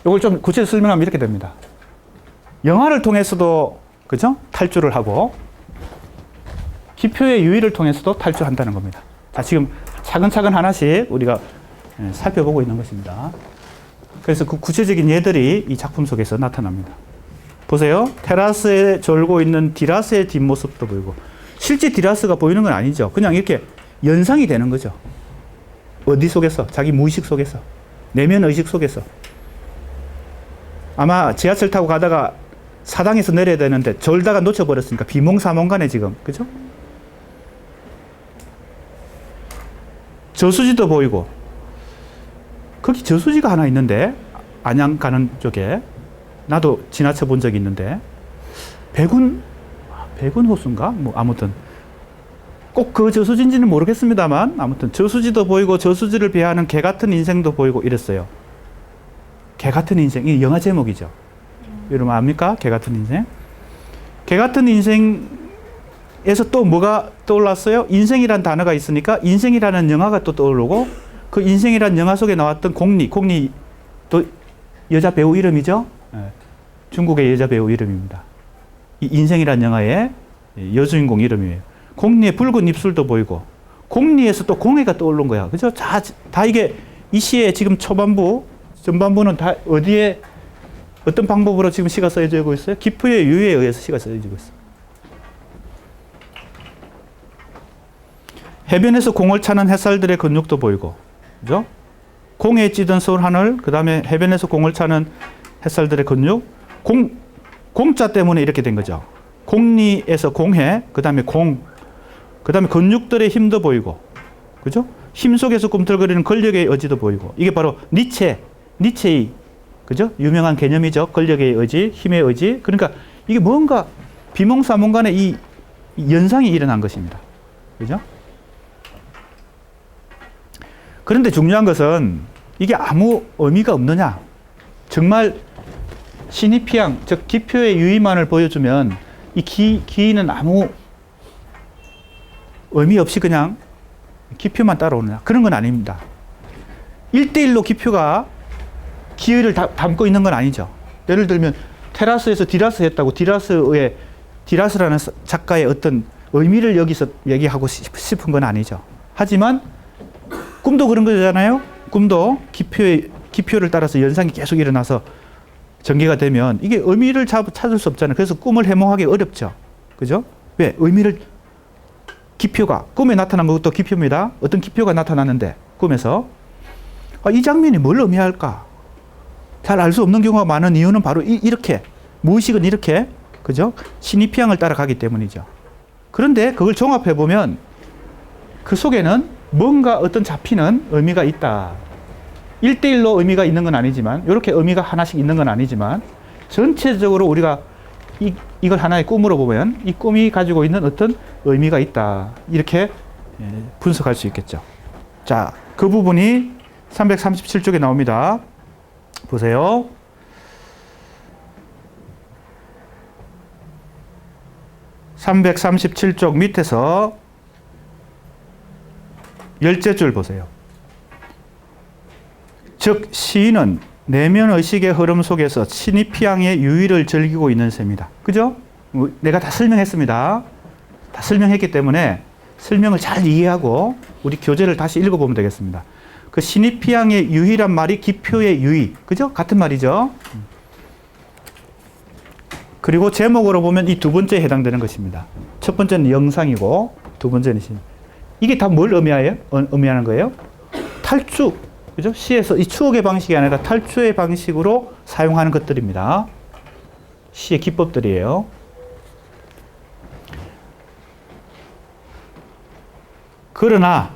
이걸 좀 구체적으로 설명하면 이렇게 됩니다. 영화를 통해서도, 그죠? 탈주를 하고 기표의 유의를 통해서도 탈주한다는 겁니다. 자, 지금 차근차근 하나씩 우리가 살펴보고 있는 것입니다. 그래서 그 구체적인 예들이 이 작품 속에서 나타납니다. 보세요. 테라스에 졸고 있는 디라스의 뒷모습도 보이고, 실제 디라스가 보이는 건 아니죠. 그냥 이렇게 연상이 되는 거죠. 어디 속에서? 자기 무의식 속에서. 내면 의식 속에서. 아마 지하철 타고 가다가 사당에서 내려야 되는데 졸다가 놓쳐버렸으니까 비몽사몽간에 지금, 그죠? 저수지도 보이고, 거기 저수지가 하나 있는데, 안양 가는 쪽에, 나도 지나쳐 본 적이 있는데, 백운 호수인가? 뭐, 아무튼, 꼭 그 저수지인지는 모르겠습니다만, 아무튼, 저수지도 보이고, 저수지를 비하하는 개 같은 인생도 보이고, 이랬어요. 개 같은 인생, 이 영화 제목이죠. 여러분 압니까? 개 같은 인생. 개 같은 인생에서 또 뭐가 떠올랐어요? 인생이란 단어가 있으니까 인생이라는 영화가 또 떠오르고, 그 인생이란 영화 속에 나왔던 공리 또 여자 배우 이름이죠. 중국의 여자 배우 이름입니다. 이 인생이란 영화의 여주인공 이름이에요. 공리의 붉은 입술도 보이고, 공리에서 또 공해가 떠오른 거야. 그죠? 다 이게 이 시의 지금 초반부, 전반부는 다 어디에 어떤 방법으로 지금 시가 써지고 있어요? 기표의 유의에 의해서 시가 써지고 있어요. 해변에서 공을 차는 햇살들의 근육도 보이고, 그죠? 공에 찌든 서울 하늘, 그 다음에 해변에서 공을 차는 햇살들의 근육, 공자 때문에 이렇게 된 거죠. 공리에서 공해, 그 다음에 그 다음에 근육들의 힘도 보이고, 그죠? 힘 속에서 꿈틀거리는 권력의 의지도 보이고, 이게 바로 니체의, 그죠? 유명한 개념이죠. 권력의 의지, 힘의 의지. 그러니까 이게 뭔가 비몽사몽간에 이 연상이 일어난 것입니다. 그죠? 그런데 중요한 것은 이게 아무 의미가 없느냐. 정말 신입피양, 즉 기표의 유의만을 보여주면 이 기는 아무 의미 없이 그냥 기표만 따라오느냐. 그런 건 아닙니다. 1대1로 기표가 기의를 담고 있는 건 아니죠. 예를 들면 테라스에서 디라스 했다고 디라스라는 작가의 어떤 의미를 여기서 얘기하고 싶은 건 아니죠. 하지만 꿈도 그런 거잖아요. 꿈도 기표를 따라서 연상이 계속 일어나서 전개가 되면 이게 의미를 찾을 수 없잖아요. 그래서 꿈을 해몽하기 어렵죠. 그죠? 왜? 기표가 꿈에 나타난 것도 기표입니다. 어떤 기표가 나타나는데 꿈에서 이 장면이 뭘 의미할까? 잘 알 수 없는 경우가 많은 이유는 바로 이렇게 무의식은 이렇게, 그죠? 신입피양을 따라가기 때문이죠. 그런데 그걸 종합해 보면 그 속에는 뭔가 어떤 잡히는 의미가 있다. 1대1로 의미가 있는 건 아니지만, 이렇게 의미가 하나씩 있는 건 아니지만, 전체적으로 우리가 이걸 하나의 꿈으로 보면 이 꿈이 가지고 있는 어떤 의미가 있다. 이렇게 분석할 수 있겠죠. 자, 그 부분이 337쪽에 나옵니다. 보세요. (337쪽) 밑에서 10째 보세요. 즉 시인은 내면 의식의 흐름 속에서 신입피양의 유의를 즐기고 있는 셈이다. 그죠? 내가 다 설명했습니다. 다 설명했기 때문에 설명을 잘 이해하고 우리 교재를 다시 읽어보면 되겠습니다. 그 신입피양의 유의란 말이 기표의 유의. 그죠? 같은 말이죠. 그리고 제목으로 보면 이 두 번째에 해당되는 것입니다. 첫 번째는 영상이고 두 번째는 신. 이게 다 뭘 의미하는 거예요? 탈주. 그죠? 시에서 이 추억의 방식이 아니라 탈주의 방식으로 사용하는 것들입니다. 시의 기법들이에요. 그러나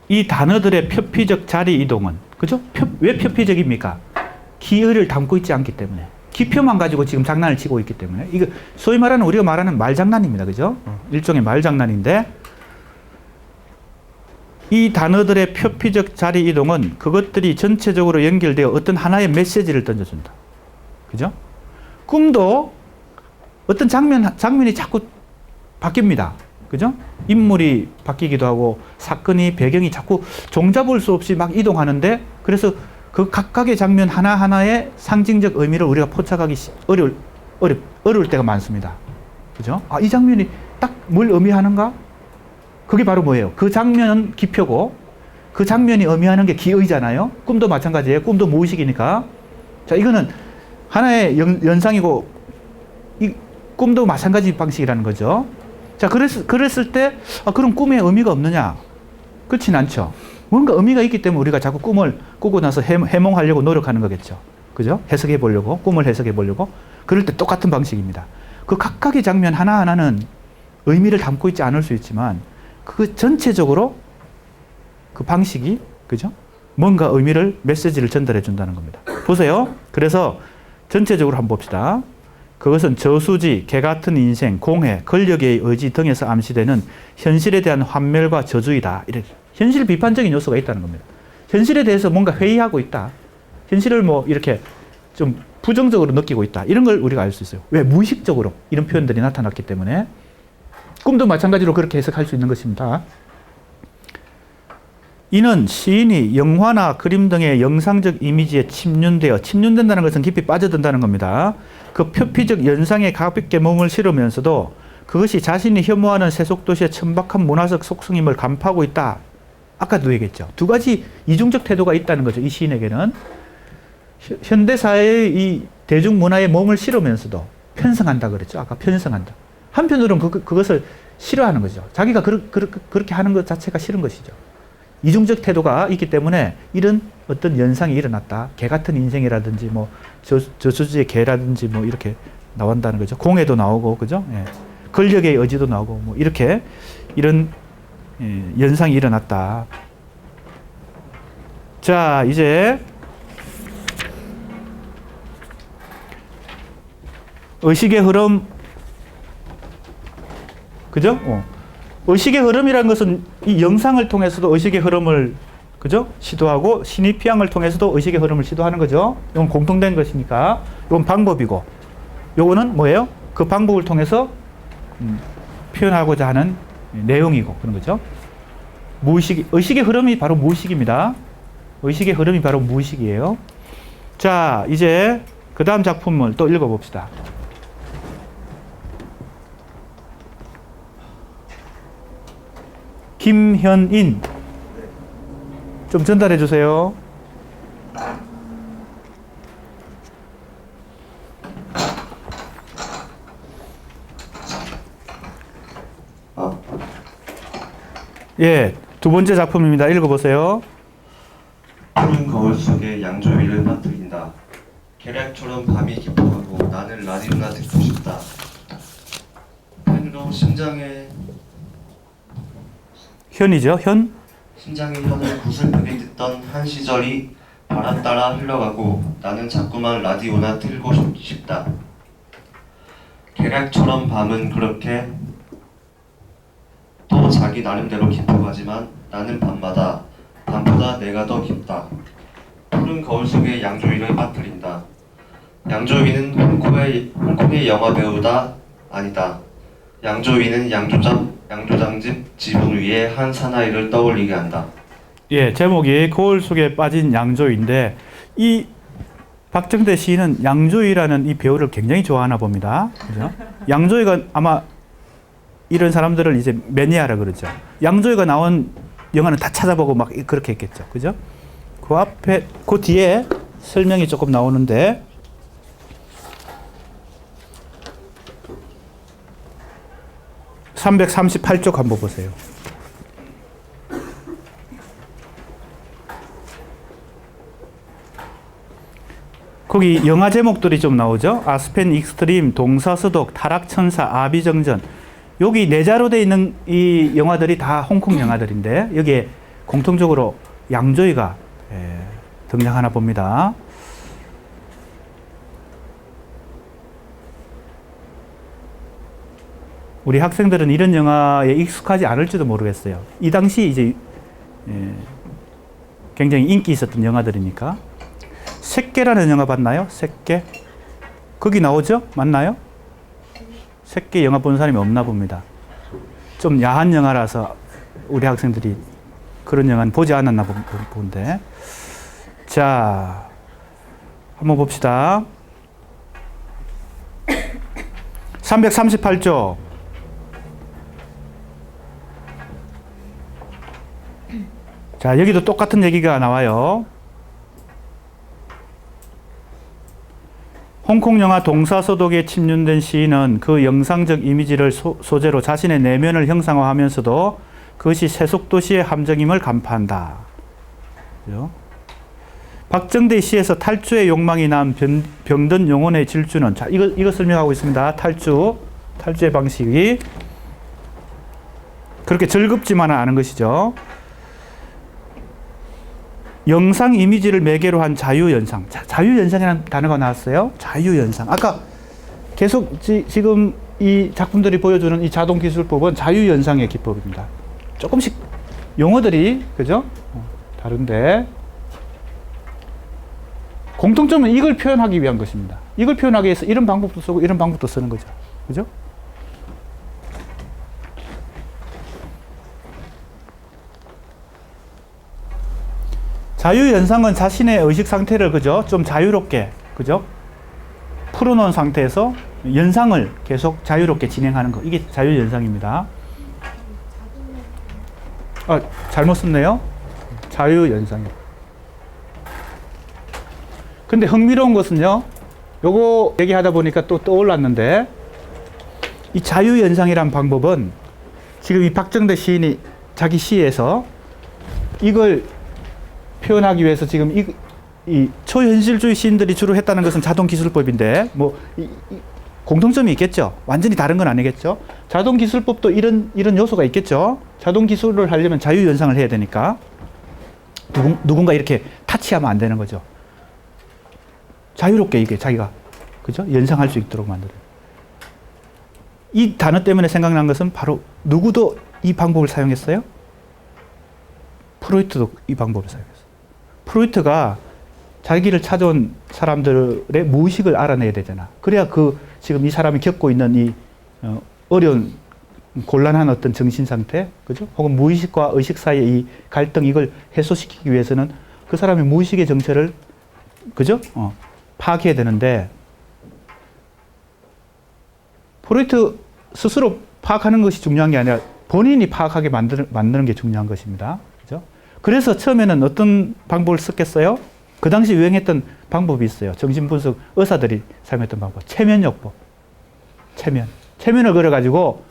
이 단어들의 표피적 자리 이동은, 그죠? 왜 표피적입니까? 기의를 담고 있지 않기 때문에. 기표만 가지고 지금 장난을 치고 있기 때문에. 이거 소위 말하는 우리가 말하는 말장난입니다. 그죠? 일종의 말장난인데, 이 단어들의 표피적 자리 이동은 그것들이 전체적으로 연결되어 어떤 하나의 메시지를 던져준다. 그죠? 꿈도 어떤 장면이 자꾸 바뀝니다. 그죠? 인물이 바뀌기도 하고 사건이 배경이 자꾸 종잡을 수 없이 막 이동하는데, 그래서 그 각각의 장면 하나하나의 상징적 의미를 우리가 포착하기 어려울 때가 많습니다. 그죠? 아, 이 장면이 딱 뭘 의미하는가? 그게 바로 뭐예요? 그 장면은 기표고 그 장면이 의미하는 게 기의잖아요. 꿈도 마찬가지예요. 꿈도 무의식이니까. 자, 이거는 하나의 연상이고 이 꿈도 마찬가지 방식이라는 거죠. 자, 그랬을 때 그럼 꿈에 의미가 없느냐? 그렇진 않죠. 뭔가 의미가 있기 때문에 우리가 자꾸 꿈을 꾸고 나서 해몽하려고 노력하는 거겠죠. 그죠? 해석해 보려고, 꿈을 해석해 보려고. 그럴 때 똑같은 방식입니다. 그 각각의 장면 하나하나는 의미를 담고 있지 않을 수 있지만 그 전체적으로 그 방식이, 그죠? 뭔가 의미를, 메시지를 전달해 준다는 겁니다. 보세요. 그래서 전체적으로 한번 봅시다. 그것은 저수지, 개 같은 인생, 공해, 권력의 의지 등에서 암시되는 현실에 대한 환멸과 저주이다. 이렇게. 현실 비판적인 요소가 있다는 겁니다. 현실에 대해서 뭔가 회의하고 있다. 현실을 뭐 이렇게 좀 부정적으로 느끼고 있다. 이런 걸 우리가 알 수 있어요. 왜? 무의식적으로 이런 표현들이 나타났기 때문에. 꿈도 마찬가지로 그렇게 해석할 수 있는 것입니다. 이는 시인이 영화나 그림 등의 영상적 이미지에 침륜된다는 것은 깊이 빠져든다는 겁니다. 그 표피적 연상에 가볍게 몸을 실으면서도 그것이 자신이 혐오하는 세속도시의 천박한 문화적 속성임을 간파하고 있다. 아까도 얘기했죠. 두 가지 이중적 태도가 있다는 거죠. 이 시인에게는. 현대사회의 이 대중문화에 몸을 실으면서도 편성한다 그랬죠. 아까 편성한다. 한편으로는 그것을 싫어하는 거죠. 자기가 그렇게 하는 것 자체가 싫은 것이죠. 이중적 태도가 있기 때문에 이런 어떤 연상이 일어났다. 개 같은 인생이라든지 뭐 저수지의 개라든지 뭐 이렇게 나온다는 거죠. 공해도 나오고, 그죠? 예. 권력의 의지도 나오고 뭐 이렇게 이런 연상이 일어났다. 자, 이제 의식의 흐름, 그죠? 의식의 흐름이라는 것은 이 영상을 통해서도 의식의 흐름을, 그죠? 시도하고 신입피양을 통해서도 의식의 흐름을 시도하는 거죠. 이건 공통된 것이니까 이건 방법이고, 요거는 뭐예요? 그 방법을 통해서 표현하고자 하는 내용이고 그런 거죠. 의식의 흐름이 바로 무의식입니다. 의식의 흐름이 바로 무의식이에요. 자, 이제 그 다음 작품을 또 읽어봅시다. 김현인, 좀 전달해 주세요. 예, 두 번째 작품입니다. 읽어보세요. 푸른 거울 속에 양조위를 빠뜨린다. 계략처럼 밤이 깊어가고 나는 라디오나 듣고 싶다. 펜으로 심장에 현이죠, 현. 심장이 혀를 구슬프게 뜯던 한 시절이 바람 따라 흘러가고 나는 자꾸만 라디오나 틀고 싶다. 계략처럼 밤은 그렇게 또 자기 나름대로 깊어가지만 나는 밤보다 내가 더 깊다. 푸른 거울 속에 양조위를 빠뜨린다. 양조위는 홍콩의 영화배우다 아니다. 양조위는 양조장집 지붕 위에 한 사나이를 떠올리게 한다. 예, 제목이 거울 속에 빠진 양조위인데 이 박정대 시인은 양조위라는 이 배우를 굉장히 좋아하나 봅니다. 그죠? 양조위가 아마 이런 사람들을 이제 매니아라 그러죠. 양조위가 나온 영화는 다 찾아보고 막 그렇게 했겠죠. 그죠? 그 앞에, 그 뒤에 설명이 조금 나오는데 338쪽 한번 보세요. 거기 영화 제목들이 좀 나오죠. 아스펜 익스트림, 동서서독, 타락천사, 아비정전. 여기 내자로 되어 있는 이 영화들이 다 홍콩 영화들인데 여기에 공통적으로 양조위가 등장하나 봅니다. 우리 학생들은 이런 영화에 익숙하지 않을지도 모르겠어요. 이 당시 이제 굉장히 인기 있었던 영화들이니까. 새끼라는 영화 봤나요? 새끼? 거기 나오죠? 맞나요? 새끼 영화 본 사람이 없나 봅니다. 좀 야한 영화라서 우리 학생들이 그런 영화는 보지 않았나 본데. 자, 한번 봅시다. 338조. 자, 여기도 똑같은 얘기가 나와요. 홍콩 영화 동서서독에 침륜된 시인은 그 영상적 이미지를 소재로 자신의 내면을 형상화하면서도 그것이 세속도시의 함정임을 간파한다. 그죠? 박정대 시에서 탈주의 욕망이 난 병든 영혼의 질주는, 자, 이거 설명하고 있습니다. 탈주의 방식이 그렇게 즐겁지만은 않은 것이죠. 영상 이미지를 매개로 한 자유연상. 자유연상이라는 단어가 나왔어요. 자유연상. 아까 계속 지금 이 작품들이 보여주는 이 자동기술법은 자유연상의 기법입니다. 조금씩 용어들이, 그죠? 다른데, 공통점은 이걸 표현하기 위한 것입니다. 이걸 표현하기 위해서 이런 방법도 쓰고 이런 방법도 쓰는 거죠. 그죠? 자유연상은 자신의 의식 상태를, 그죠? 좀 자유롭게, 그죠? 풀어놓은 상태에서 연상을 계속 자유롭게 진행하는 거. 이게 자유연상입니다. 아, 잘못 썼네요. 자유연상이요. 근데 흥미로운 것은요, 요거 얘기하다 보니까 또 떠올랐는데, 이 자유연상이란 방법은 지금 이 박정대 시인이 자기 시에서 이걸 표현하기 위해서 지금 이 초현실주의 시인들이 주로 했다는 것은 자동기술법인데, 뭐, 공통점이 있겠죠. 완전히 다른 건 아니겠죠. 자동기술법도 이런 요소가 있겠죠. 자동기술을 하려면 자유연상을 해야 되니까. 누군가 이렇게 타치하면 안 되는 거죠. 자유롭게 이게 자기가, 그죠? 연상할 수 있도록 만드는. 이 단어 때문에 생각난 것은 바로 누구도 이 방법을 사용했어요? 프로이트도 이 방법을 사용했어요. 프로이트가 자기를 찾아온 사람들의 무의식을 알아내야 되잖아. 그래야 지금 이 사람이 겪고 있는 이 어려운 곤란한 어떤 정신 상태, 그죠? 혹은 무의식과 의식 사이의 이 갈등, 이걸 해소시키기 위해서는 그 사람의 무의식의 정체를, 그죠? 파악해야 되는데, 프로이트 스스로 파악하는 것이 중요한 게 아니라 본인이 파악하게 만드는 게 중요한 것입니다. 그죠? 그래서 처음에는 어떤 방법을 썼겠어요? 그 당시 유행했던 방법이 있어요. 정신분석 의사들이 사용했던 방법. 체면요법. 체면을 그려가지고,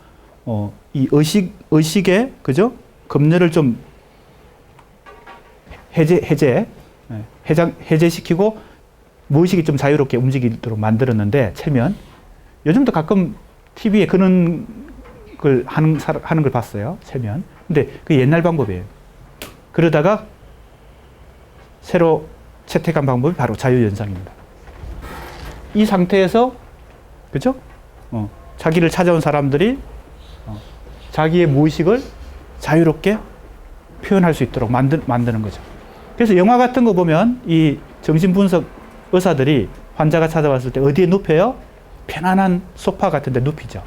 이 의식의, 그죠? 검열을 좀 해제시키고, 무의식이 좀 자유롭게 움직이도록 만들었는데, 체면. 요즘도 가끔 TV에 그런 걸 하는 걸 봤어요. 체면. 근데 그 옛날 방법이에요. 그러다가 새로 채택한 방법이 바로 자유연상입니다. 이 상태에서 그죠? 자기를 찾아온 사람들이 자기의 무의식을 자유롭게 표현할 수 있도록 만드는 거죠. 그래서 영화 같은 거 보면 이 정신분석 의사들이 환자가 찾아왔을 때 어디에 눕혀요? 편안한 소파 같은 데 눕히죠.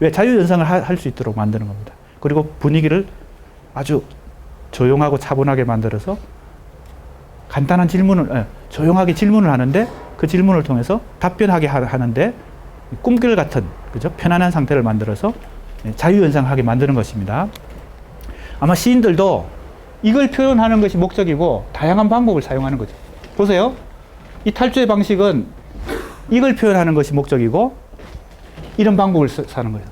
왜? 자유연상을 할 수 있도록 만드는 겁니다. 그리고 분위기를 아주 조용하고 차분하게 만들어서 간단한 질문을, 조용하게 질문을 하는데 그 질문을 통해서 답변하게 하는데 꿈결 같은, 그죠? 편안한 상태를 만들어서 자유연상하게 만드는 것입니다. 아마 시인들도 이걸 표현하는 것이 목적이고 다양한 방법을 사용하는 거죠. 보세요. 이 탈주의 방식은 이걸 표현하는 것이 목적이고 이런 방법을 사는 거예요.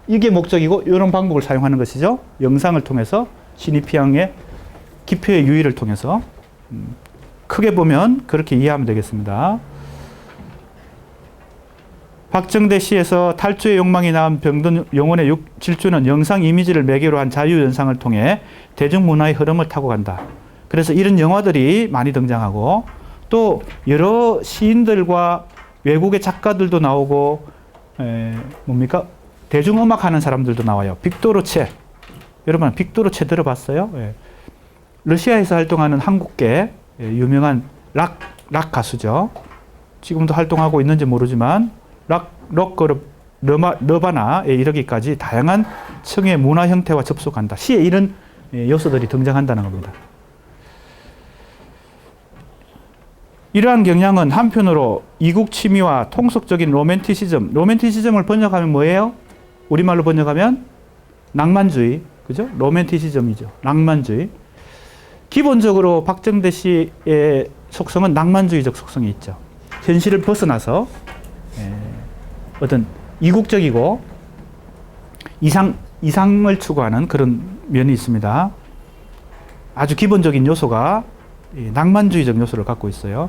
이게 목적이고 이런 방법을 사용하는 것이죠. 영상을 통해서 신입피양의 기표의 유의를 통해서 크게 보면 그렇게 이해하면 되겠습니다. 박정대 시에서 탈주의 욕망이 낳은 병든 영혼의 질주는 영상 이미지를 매개로 한 자유연상을 통해 대중문화의 흐름을 타고 간다. 그래서 이런 영화들이 많이 등장하고 또 여러 시인들과 외국의 작가들도 나오고 뭡니까? 대중음악 하는 사람들도 나와요. 빅토르 체. 여러분 빅토르 체 들어봤어요? 러시아에서 활동하는 한국계 유명한 락 가수죠. 지금도 활동하고 있는지 모르지만 록그룹 너바나에 이르기까지 다양한 층의 문화 형태와 접속한다. 시에 이런 요소들이 등장한다는 겁니다. 이러한 경향은 한편으로 이국 취미와 통속적인 로맨티시즘을 번역하면 뭐예요? 우리말로 번역하면 낭만주의, 그죠? 로맨티시즘이죠. 낭만주의. 기본적으로 박정대 시의 속성은 낭만주의적 속성이 있죠. 현실을 벗어나서 어떤 이국적이고 이상을 추구하는 그런 면이 있습니다. 아주 기본적인 요소가 낭만주의적 요소를 갖고 있어요.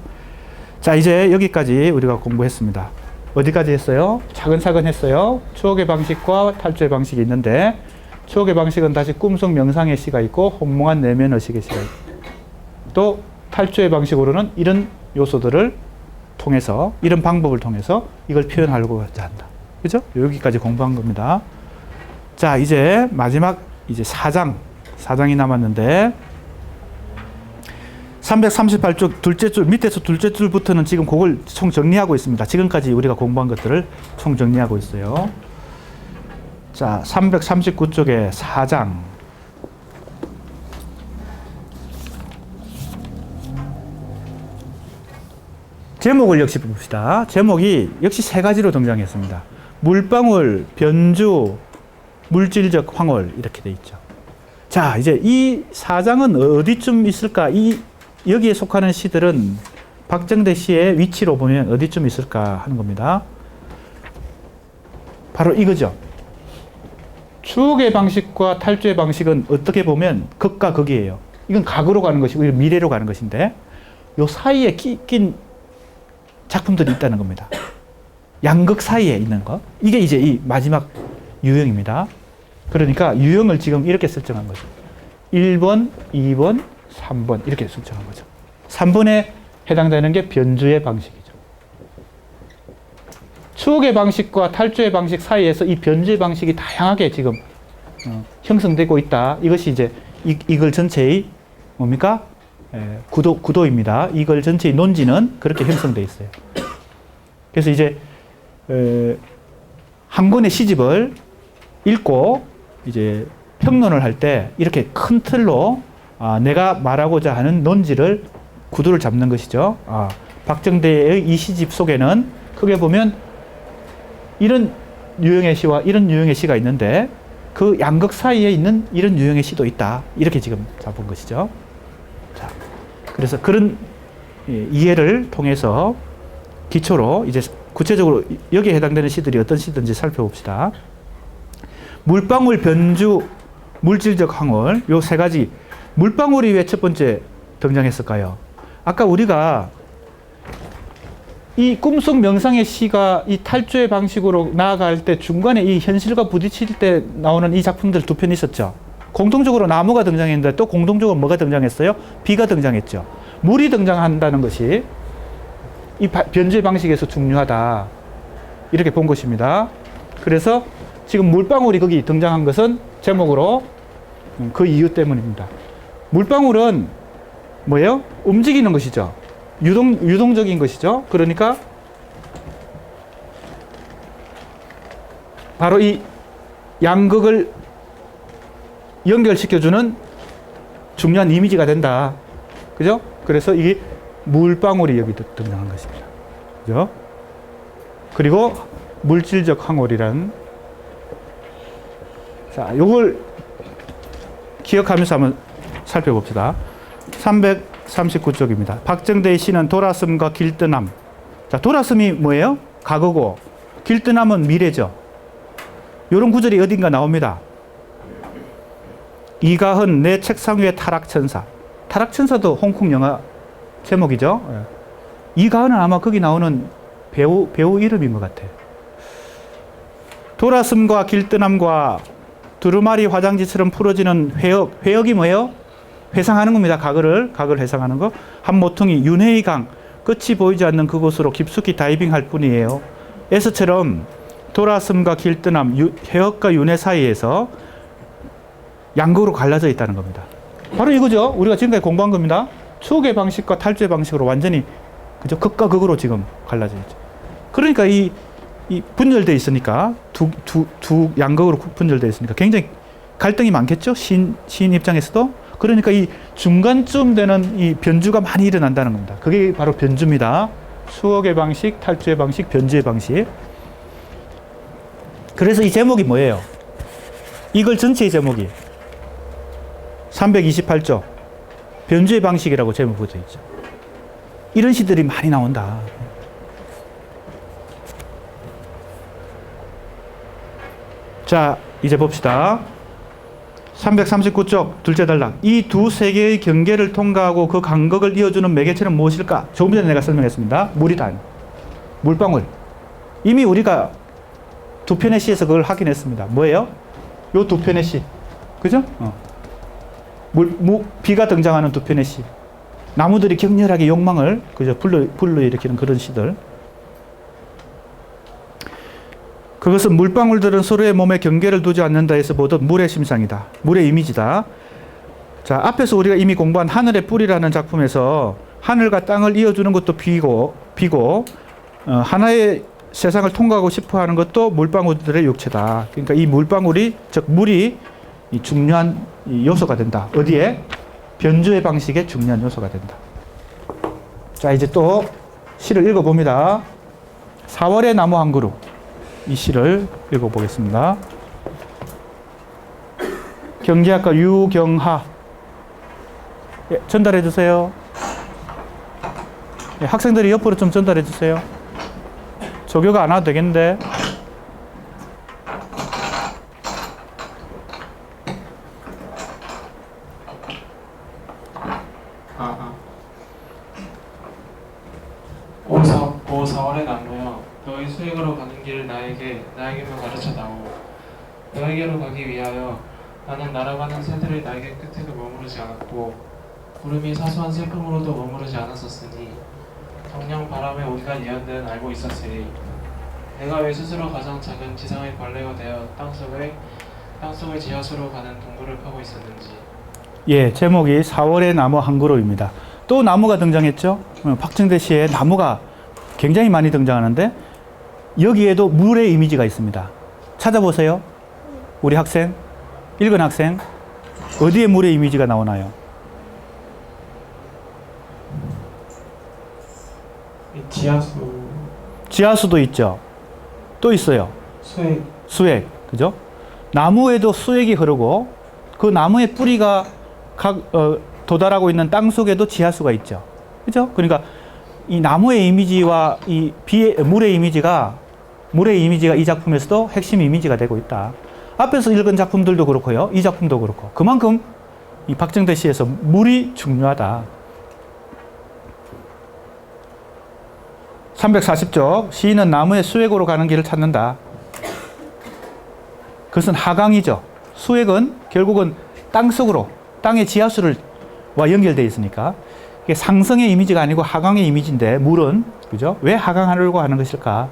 자, 이제 여기까지 우리가 공부했습니다. 어디까지 했어요? 차근차근 했어요. 추억의 방식과 탈주의 방식이 있는데 추억의 방식은 다시 꿈속 명상의 시가 있고 혼몽한 내면 의식의 시가 있고 또 탈주의 방식으로는 이런 요소들을 통해서 이런 방법을 통해서 이걸 표현하려고 한다. 그죠? 여기까지 공부한 겁니다. 자, 이제 마지막 이제 4장이 남았는데 338쪽 둘째 줄 밑에서 둘째 줄부터는 지금 그걸 총 정리하고 있습니다. 지금까지 우리가 공부한 것들을 총 정리하고 있어요. 자, 339쪽에 4장. 제목을 역시 봅시다. 제목이 역시 세 가지로 등장했습니다. 물방울, 변주, 물질적 황홀 이렇게 돼 있죠. 자, 이제 이 4장은 어디쯤 있을까? 여기에 속하는 시들은 박정대 시의 위치로 보면 어디쯤 있을까 하는 겁니다. 바로 이거죠. 추억의 방식과 탈주의 방식은 어떻게 보면 극과 극이에요. 이건 과거로 가는 것이고 이건 미래로 가는 것인데 요 사이에 낀 작품들이 있다는 겁니다. 양극 사이에 있는 거. 이게 이제 이 마지막 유형입니다. 그러니까 유형을 지금 이렇게 설정한 거죠. 1번, 2번, 3번 이렇게 설정한 거죠. 3번에 해당되는 게 변주의 방식이죠. 추억의 방식과 탈주의 방식 사이에서 이 변주의 방식이 다양하게 지금 형성되고 있다. 이것이 이제 이걸 전체의 뭡니까? 구도입니다. 이걸 전체의 논지는 그렇게 형성되어 있어요. 그래서 이제 한 권의 시집을 읽고 이제 평론을 할 때 이렇게 큰 틀로 내가 말하고자 하는 논지를 구도를 잡는 것이죠. 박정대의 이 시집 속에는 크게 보면 이런 유형의 시와 이런 유형의 시가 있는데 그 양극 사이에 있는 이런 유형의 시도 있다. 이렇게 지금 잡은 것이죠. 자, 그래서 그런 이해를 통해서 기초로 이제 구체적으로 여기에 해당되는 시들이 어떤 시든지 살펴봅시다. 물방울, 변주, 물질적 황홀 요 세 가지. 물방울이 왜 첫 번째 등장했을까요? 아까 우리가 이 꿈속 명상의 시가 이 탈주의 방식으로 나아갈 때 중간에 이 현실과 부딪힐 때 나오는 이 작품들 두 편 있었죠. 공통적으로 나무가 등장했는데 또 공통적으로 뭐가 등장했어요? 비가 등장했죠. 물이 등장한다는 것이 이 변주의 방식에서 중요하다. 이렇게 본 것입니다. 그래서 지금 물방울이 거기 등장한 것은 제목으로 그 이유 때문입니다. 물방울은 뭐예요? 움직이는 것이죠. 유동적인 것이죠. 그러니까 바로 이 양극을 연결시켜주는 중요한 이미지가 된다. 그죠? 그래서 이게 물방울이 여기 등장한 것입니다. 그죠? 그리고 물질적 황홀이란, 자, 요걸 기억하면서 한번 살펴봅시다. 339쪽입니다. 박정대의 시는 돌아섬과 길뜨남. 자, 돌아섬이 뭐예요? 과거고, 길뜨남은 미래죠. 요런 구절이 어딘가 나옵니다. 이가헌 내 책상 위에 타락천사. 타락천사도 홍콩 영화 제목이죠. 이가헌은 아마 거기 나오는 배우 이름인 것 같아요. 돌아섬과 길뜨남과 두루마리 화장지처럼 풀어지는 회역. 회역이 뭐예요? 회상하는 겁니다. 과거를 회상하는 거. 한 모퉁이 윤회의 강. 끝이 보이지 않는 그곳으로 깊숙이 다이빙할 뿐이에요. 에서처럼 돌아섬과 길뜨남, 회역과 윤회 사이에서 양극으로 갈라져 있다는 겁니다. 바로 이거죠. 우리가 지금까지 공부한 겁니다. 추억의 방식과 탈주의 방식으로 완전히, 그죠? 극과 극으로 지금 갈라져 있죠. 그러니까 이 분열되어 있으니까, 두 양극으로 분열되어 있으니까 굉장히 갈등이 많겠죠? 시인 입장에서도. 그러니까 이 중간쯤 되는 이 변주가 많이 일어난다는 겁니다. 그게 바로 변주입니다. 추억의 방식, 탈주의 방식, 변주의 방식. 그래서 이 제목이 뭐예요? 이걸 전체의 제목이 328조 변주의 방식이라고 제목 붙어 있죠. 이런 시들이 많이 나온다. 자, 이제 봅시다. 339쪽 둘째 단락. 이 두 세계의 경계를 통과하고 그 간극을 이어주는 매개체는 무엇일까? 조금 전에 내가 설명했습니다. 물이란. 물방울. 이미 우리가 두 편의 시에서 그걸 확인했습니다. 뭐예요? 요 두 편의 시. 그죠? 비가 등장하는 두 편의 시. 나무들이 격렬하게 욕망을, 그죠? 불러일으키는 그런 시들. 그것은 물방울들은 서로의 몸에 경계를 두지 않는다 해서 보듯 물의 심상이다. 물의 이미지다. 자, 앞에서 우리가 이미 공부한 하늘의 뿔이라는 작품에서 하늘과 땅을 이어주는 것도 비고 하나의 세상을 통과하고 싶어 하는 것도 물방울들의 육체다. 그러니까 이 물방울이, 즉 물이 이 중요한 요소가 된다. 어디에? 변주의 방식의 중요한 요소가 된다. 자, 이제 또 시를 읽어봅니다. 4월의 나무 한 그루. 이 시를 읽어보겠습니다. 경제학과 유경하. 예, 전달해 주세요. 예, 학생들이 옆으로 좀 전달해 주세요. 조교가 안 와도 되겠는데. 오 4월의 나무여, 너희 수익으로 가는 길을 나에게만 가르쳐다오. 너에게로 가기 위하여 나는 날아가는 새들을 나에게 끝에도 머무르지 않았고 구름이 사소한 슬픔으로도 머무르지 않았었으니 정녕 바람의 온갖 예언들은 알고 있었으리. 내가 왜 스스로 가장 작은 지상의 벌레가 되어 땅속의 지하수로 가는 동굴을 파고 있었는지. 예, 제목이 4월의 나무 한 그루입니다. 또 나무가 등장했죠. 박정대 시에 나무가 굉장히 많이 등장하는데 여기에도 물의 이미지가 있습니다. 찾아보세요. 우리 학생, 읽은 학생, 어디에 물의 이미지가 나오나요? 지하수도 있죠. 또 있어요. 수액, 그죠? 나무에도 수액이 흐르고 그 나무의 뿌리가 도달하고 있는 땅 속에도 지하수가 있죠. 그죠? 그러니까 이 나무의 이미지와 이 물의 이미지가 이 작품에서도 핵심 이미지가 되고 있다. 앞에서 읽은 작품들도 그렇고요. 이 작품도 그렇고. 그만큼 이 박정대 시에서 물이 중요하다. 340쪽. 시인은 나무의 수액으로 가는 길을 찾는다. 그것은 하강이죠. 수액은 결국은 땅 속으로, 땅의 지하수와 연결되어 있으니까 이게 상승의 이미지가 아니고 하강의 이미지인데 물은 그죠? 왜 하강하려고 하는 것일까?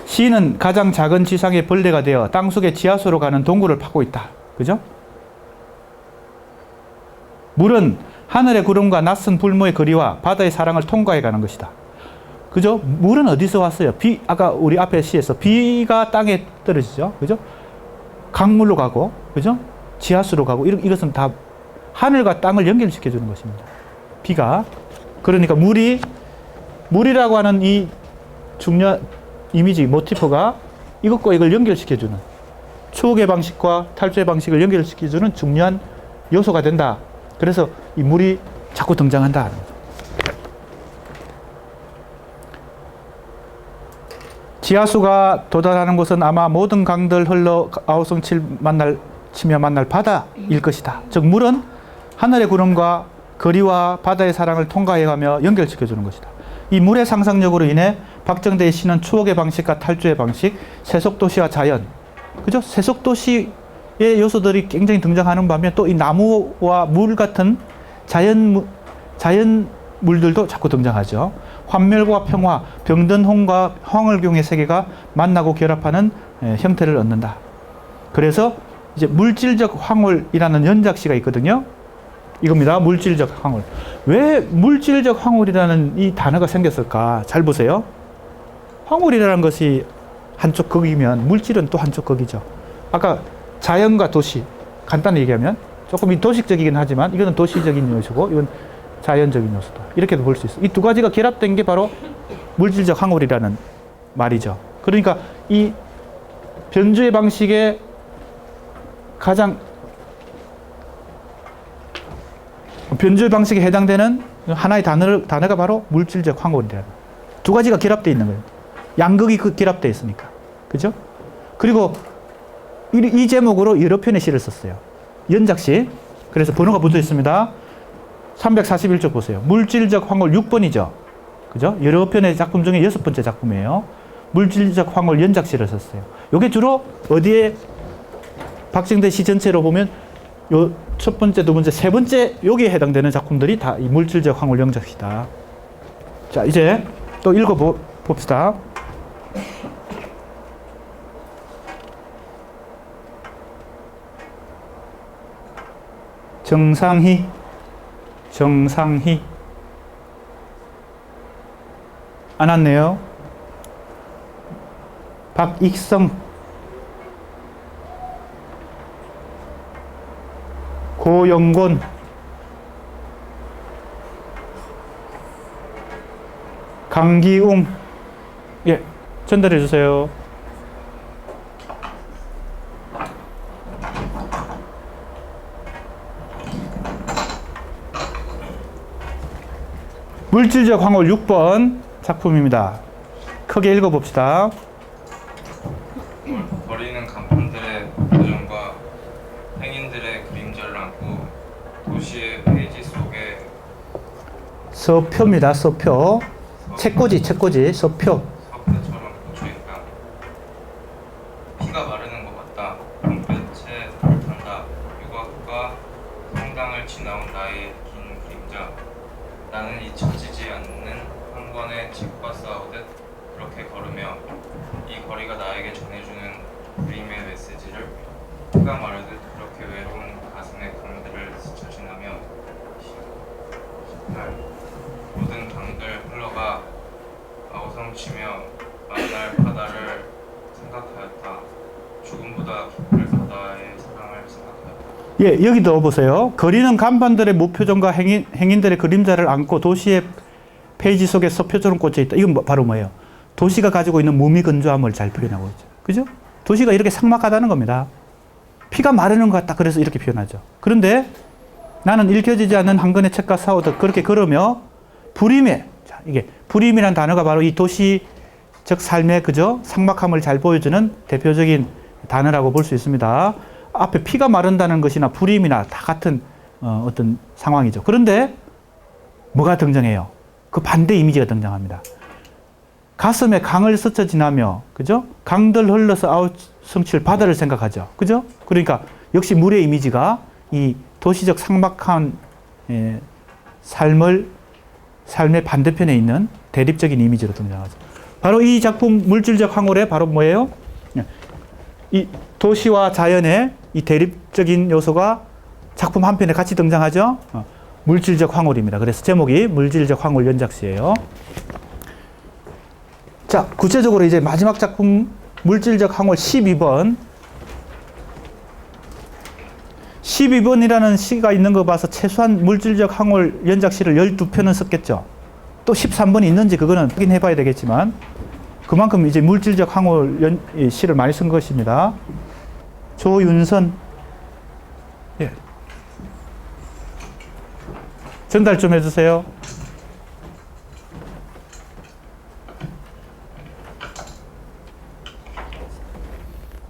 시인은 가장 작은 지상의 벌레가 되어 땅 속의 지하수로 가는 동굴을 파고 있다. 그죠? 물은 하늘의 구름과 낯선 불모의 거리와 바다의 사랑을 통과해 가는 것이다. 그죠? 물은 어디서 왔어요? 아까 우리 앞에 시에서 비가 땅에 떨어지죠. 그죠? 강물로 가고, 그죠? 지하수로 가고, 이것은 다 하늘과 땅을 연결시켜 주는 것입니다. 비가. 그러니까 물이라고 하는 이 중요한 이미지, 모티프가 이것과 이걸 연결시켜주는, 추억의 방식과 탈주의 방식을 연결시켜주는 중요한 요소가 된다. 그래서 이 물이 자꾸 등장한다. 지하수가 도달하는 곳은 아마 모든 강들 흘러 아우성 치며 만날 바다일 것이다. 즉 물은 하늘의 구름과 거리와 바다의 사랑을 통과해가며 연결시켜주는 것이다. 이 물의 상상력으로 인해 박정대의 시는 추억의 방식과 탈주의 방식, 세속도시와 자연, 그죠? 세속도시의 요소들이 굉장히 등장하는 반면 또 이 나무와 물 같은 자연물들도 자꾸 등장하죠. 환멸과 평화, 병든홍과 황홀경의 세계가 만나고 결합하는 형태를 얻는다. 그래서 이제 물질적 황홀이라는 연작시가 있거든요. 이겁니다. 물질적 황홀. 왜 물질적 황홀이라는 이 단어가 생겼을까? 잘 보세요. 황홀이라는 것이 한쪽 극이면 물질은 또 한쪽 극이죠. 아까 자연과 도시, 간단히 얘기하면 조금 이 도식적이긴 하지만 이거는 도시적인 요소고 이건 자연적인 요소다. 이렇게도 볼 수 있어요. 이 두 가지가 결합된 게 바로 물질적 황홀이라는 말이죠. 그러니까 이 변주의 방식의 가장 변주의 방식에 해당되는 하나의 단어가 바로 물질적 황홀이라는, 두 가지가 결합되어 있는 거예요. 양극이 결합되어 있으니까. 그죠? 그리고 이 제목으로 여러 편의 시를 썼어요. 연작시. 그래서 번호가 붙어 있습니다. 341쪽 보세요. 물질적 황홀 6번이죠. 그죠? 여러 편의 작품 중에 6번째 작품이에요. 물질적 황홀 연작시를 썼어요. 이게 주로 어디에 박정대 시 전체로 보면 요 첫 번째, 두 번째, 세 번째 여기에 해당되는 작품들이 다 이 물질적 황홀 연작시다. 자, 이제 또 읽어 봅시다. 정상희 안 왔네요. 박익성, 고영곤, 강기웅. 예, 전달해 주세요. 물질적 황홀 6번 작품입니다. 크게 읽어봅시다. 거리는 간판들의 표정과 행인들의 그림자를 안고 도시의 페이지 속에 서표입니다. 서표. 책꽂이, 서표. 석회처럼 꽂혀있다. 피가 마르는 것 같다. 봄볕에 불탄다. 유곽과 성당을 지나온 나의 긴 그림자. 나는 잊혀지지 않는 한 권의 책과 싸우듯 그렇게 걸으며 이 거리가 나에게 전해주는 그림의 메시지를 피가 마르듯 그렇게 외로운 가슴의 강들을 스쳐 지나며 18. 모든 강들 흘러가 아우성 치며 만날 바다를 생각하였다. 죽음보다 깊을 바다의 사랑을 생각하였다. 예, 여기도 보세요. 거리는 간판들의 무표정과 행인들의 그림자를 안고 도시의 페이지 속에 서표처럼 꽂혀 있다. 이건 바로 뭐예요? 도시가 가지고 있는 무미건조함을 잘 표현하고 있죠. 그죠? 도시가 이렇게 삭막하다는 겁니다. 피가 마르는 것 같다. 그래서 이렇게 표현하죠. 그런데 나는 읽혀지지 않는 한 권의 책과 싸우듯 그렇게 걸으며 불임에, 자, 이게 불임이라는 단어가 바로 이 도시적 삶의 그죠? 삭막함을 잘 보여주는 대표적인 단어라고 볼 수 있습니다. 앞에 피가 마른다는 것이나 불임이나 다 같은 어떤 상황이죠. 그런데 뭐가 등장해요? 그 반대 이미지가 등장합니다. 가슴에 강을 스쳐 지나며, 그죠? 강들 흘러서 아우성칠 바다를 생각하죠. 그죠? 그러니까 역시 물의 이미지가 이 도시적 삭막한 삶의 반대편에 있는 대립적인 이미지로 등장하죠. 바로 이 작품 물질적 황홀의 바로 뭐예요? 이 도시와 자연의 이 대립적인 요소가 작품 한 편에 같이 등장하죠. 물질적 황홀입니다. 그래서 제목이 물질적 황홀 연작시예요. 자, 구체적으로 이제 마지막 작품 물질적 황홀 12번. 12번이라는 시가 있는 거 봐서 최소한 물질적 황홀 연작시를 12편은 썼겠죠. 또 13번이 있는지 그거는 확인해 봐야 되겠지만 그만큼 이제 물질적 황홀 시를 많이 쓴 것입니다. 조윤선. 예. 전달 좀 해주세요.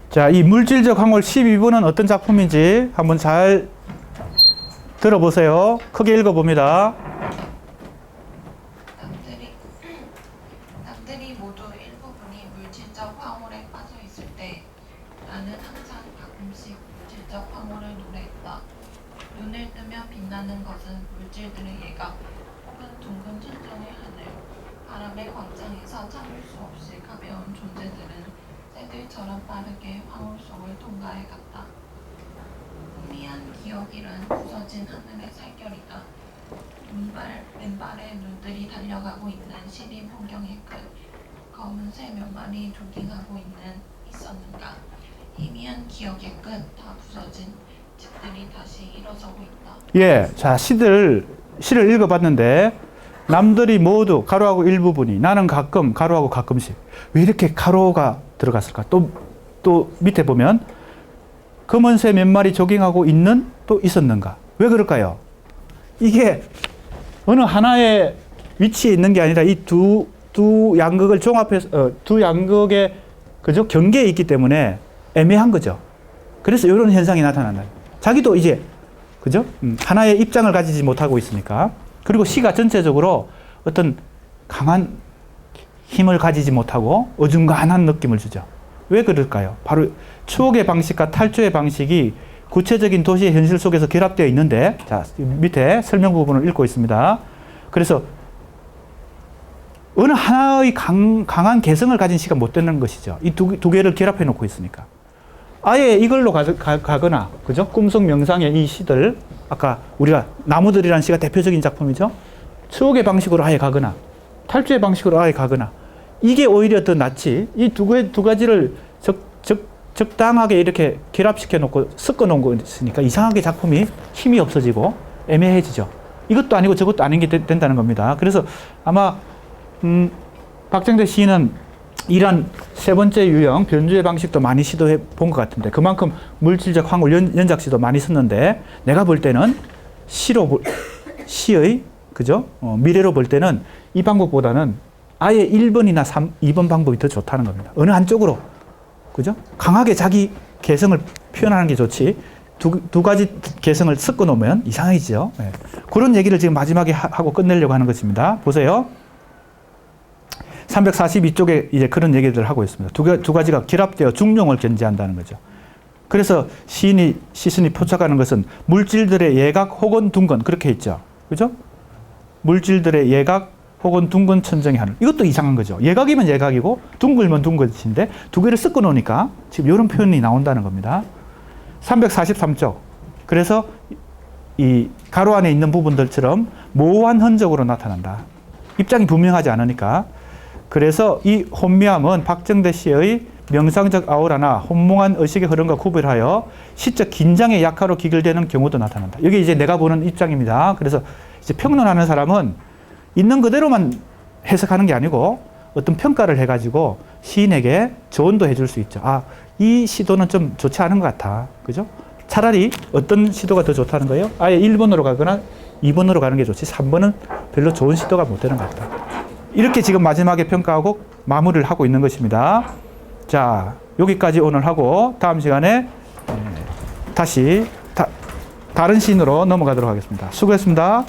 자, 이 물질적 황홀 12번은 어떤 작품인지 한번 잘 들어보세요. 크게 읽어봅니다. 남들이 모두 일부분이 물질적 황홀에 빠져 있을 때 나는 항상 가끔씩 물질적 황홀을 노래했다. 눈을 뜨면 빛나는 것은 물질들의 예각 혹은 둥근 천정의 하늘, 바람의 광장에서 참을 수 없이 가벼운 존재들은 새들처럼 빠르게 황홀 속을 통과해 갔다. 희미한 기억이란 부서진 하늘의 살결이다. 맨발에 눈들이 달려가고 있는 시린 풍경의 끝, 검은 새 몇 마리 조깅하고 있었는가. 희미한 기억의 끝, 다 부서진 집들이 다시 일어서고 있다. 예, 자, 시를 읽어봤는데 남들이 모두 가로하고 일부분이 나는 가끔 가로하고 가끔씩 왜 이렇게 가로가 들어갔을까? 또 밑에 보면 검은 새 몇 마리 조깅하고 또 있었는가? 왜 그럴까요? 이게 어느 하나의 위치에 있는 게 아니라 이 두 양극을 종합해서 두 양극의 그죠? 경계에 있기 때문에 애매한 거죠. 그래서 이런 현상이 나타난다. 자기도 이제 그죠? 하나의 입장을 가지지 못하고 있으니까. 그리고 시가 전체적으로 어떤 강한 힘을 가지지 못하고 어중간한 느낌을 주죠. 왜 그럴까요? 바로 추억의 방식과 탈주의 방식이 구체적인 도시의 현실 속에서 결합되어 있는데, 자, 밑에 설명 부분을 읽고 있습니다. 그래서 어느 하나의 강한 개성을 가진 시가 못 되는 것이죠. 이 두 개를 결합해 놓고 있으니까. 아예 이걸로 가거나, 그죠? 꿈속 명상의 이 시들, 아까 우리가 나무들이라는 시가 대표적인 작품이죠. 추억의 방식으로 아예 가거나, 탈주의 방식으로 아예 가거나, 이게 오히려 더 낫지. 이 두 가지를 적당하게 이렇게 결합시켜 놓고 섞어 놓은 거니까 이상하게 작품이 힘이 없어지고 애매해지죠. 이것도 아니고 저것도 아닌 게 된다는 겁니다. 그래서 아마 박정대 시인은 이런 세 번째 유형 변주의 방식도 많이 시도해 본 것 같은데 그만큼 물질적 황홀 연작시도 많이 썼는데 내가 볼 때는 시의 그죠? 미래로 볼 때는 이 방법보다는 아예 1번이나 2번 방법이 더 좋다는 겁니다. 어느 한쪽으로 그죠? 강하게 자기 개성을 표현하는 게 좋지 두 가지 개성을 섞어 놓으면 이상해지죠. 네. 그런 얘기를 지금 마지막에 하고 끝내려고 하는 것입니다. 보세요. 342쪽에 이제 그런 얘기들을 하고 있습니다. 두 가지가 결합되어 중용을 견지한다는 거죠. 그래서 시선이 포착하는 것은 물질들의 예각 혹은 둥근 그렇게 있죠. 그죠? 물질들의 예각 혹은 둥근 천정의 하늘. 이것도 이상한 거죠. 예각이면 예각이고 둥글면 둥근인데 두 개를 섞어 놓으니까 지금 이런 표현이 나온다는 겁니다. 343쪽. 그래서 이 가로 안에 있는 부분들처럼 모호한 흔적으로 나타난다. 입장이 분명하지 않으니까. 그래서 이 혼미함은 박정대 씨의 명상적 아우라나 혼몽한 의식의 흐름과 구별하여 시적 긴장의 약화로 기결되는 경우도 나타난다. 이게 이제 내가 보는 입장입니다. 그래서 이제 평론하는 사람은 있는 그대로만 해석하는 게 아니고 어떤 평가를 해가지고 시인에게 조언도 해줄 수 있죠. 아, 이 시도는 좀 좋지 않은 것 같아. 그죠? 차라리 어떤 시도가 더 좋다는 거예요? 아예 1번으로 가거나 2번으로 가는 게 좋지 3번은 별로 좋은 시도가 못 되는 것 같다. 이렇게 지금 마지막에 평가하고 마무리를 하고 있는 것입니다. 자, 여기까지 오늘 하고 다음 시간에 다시 다른 시인으로 넘어가도록 하겠습니다. 수고했습니다.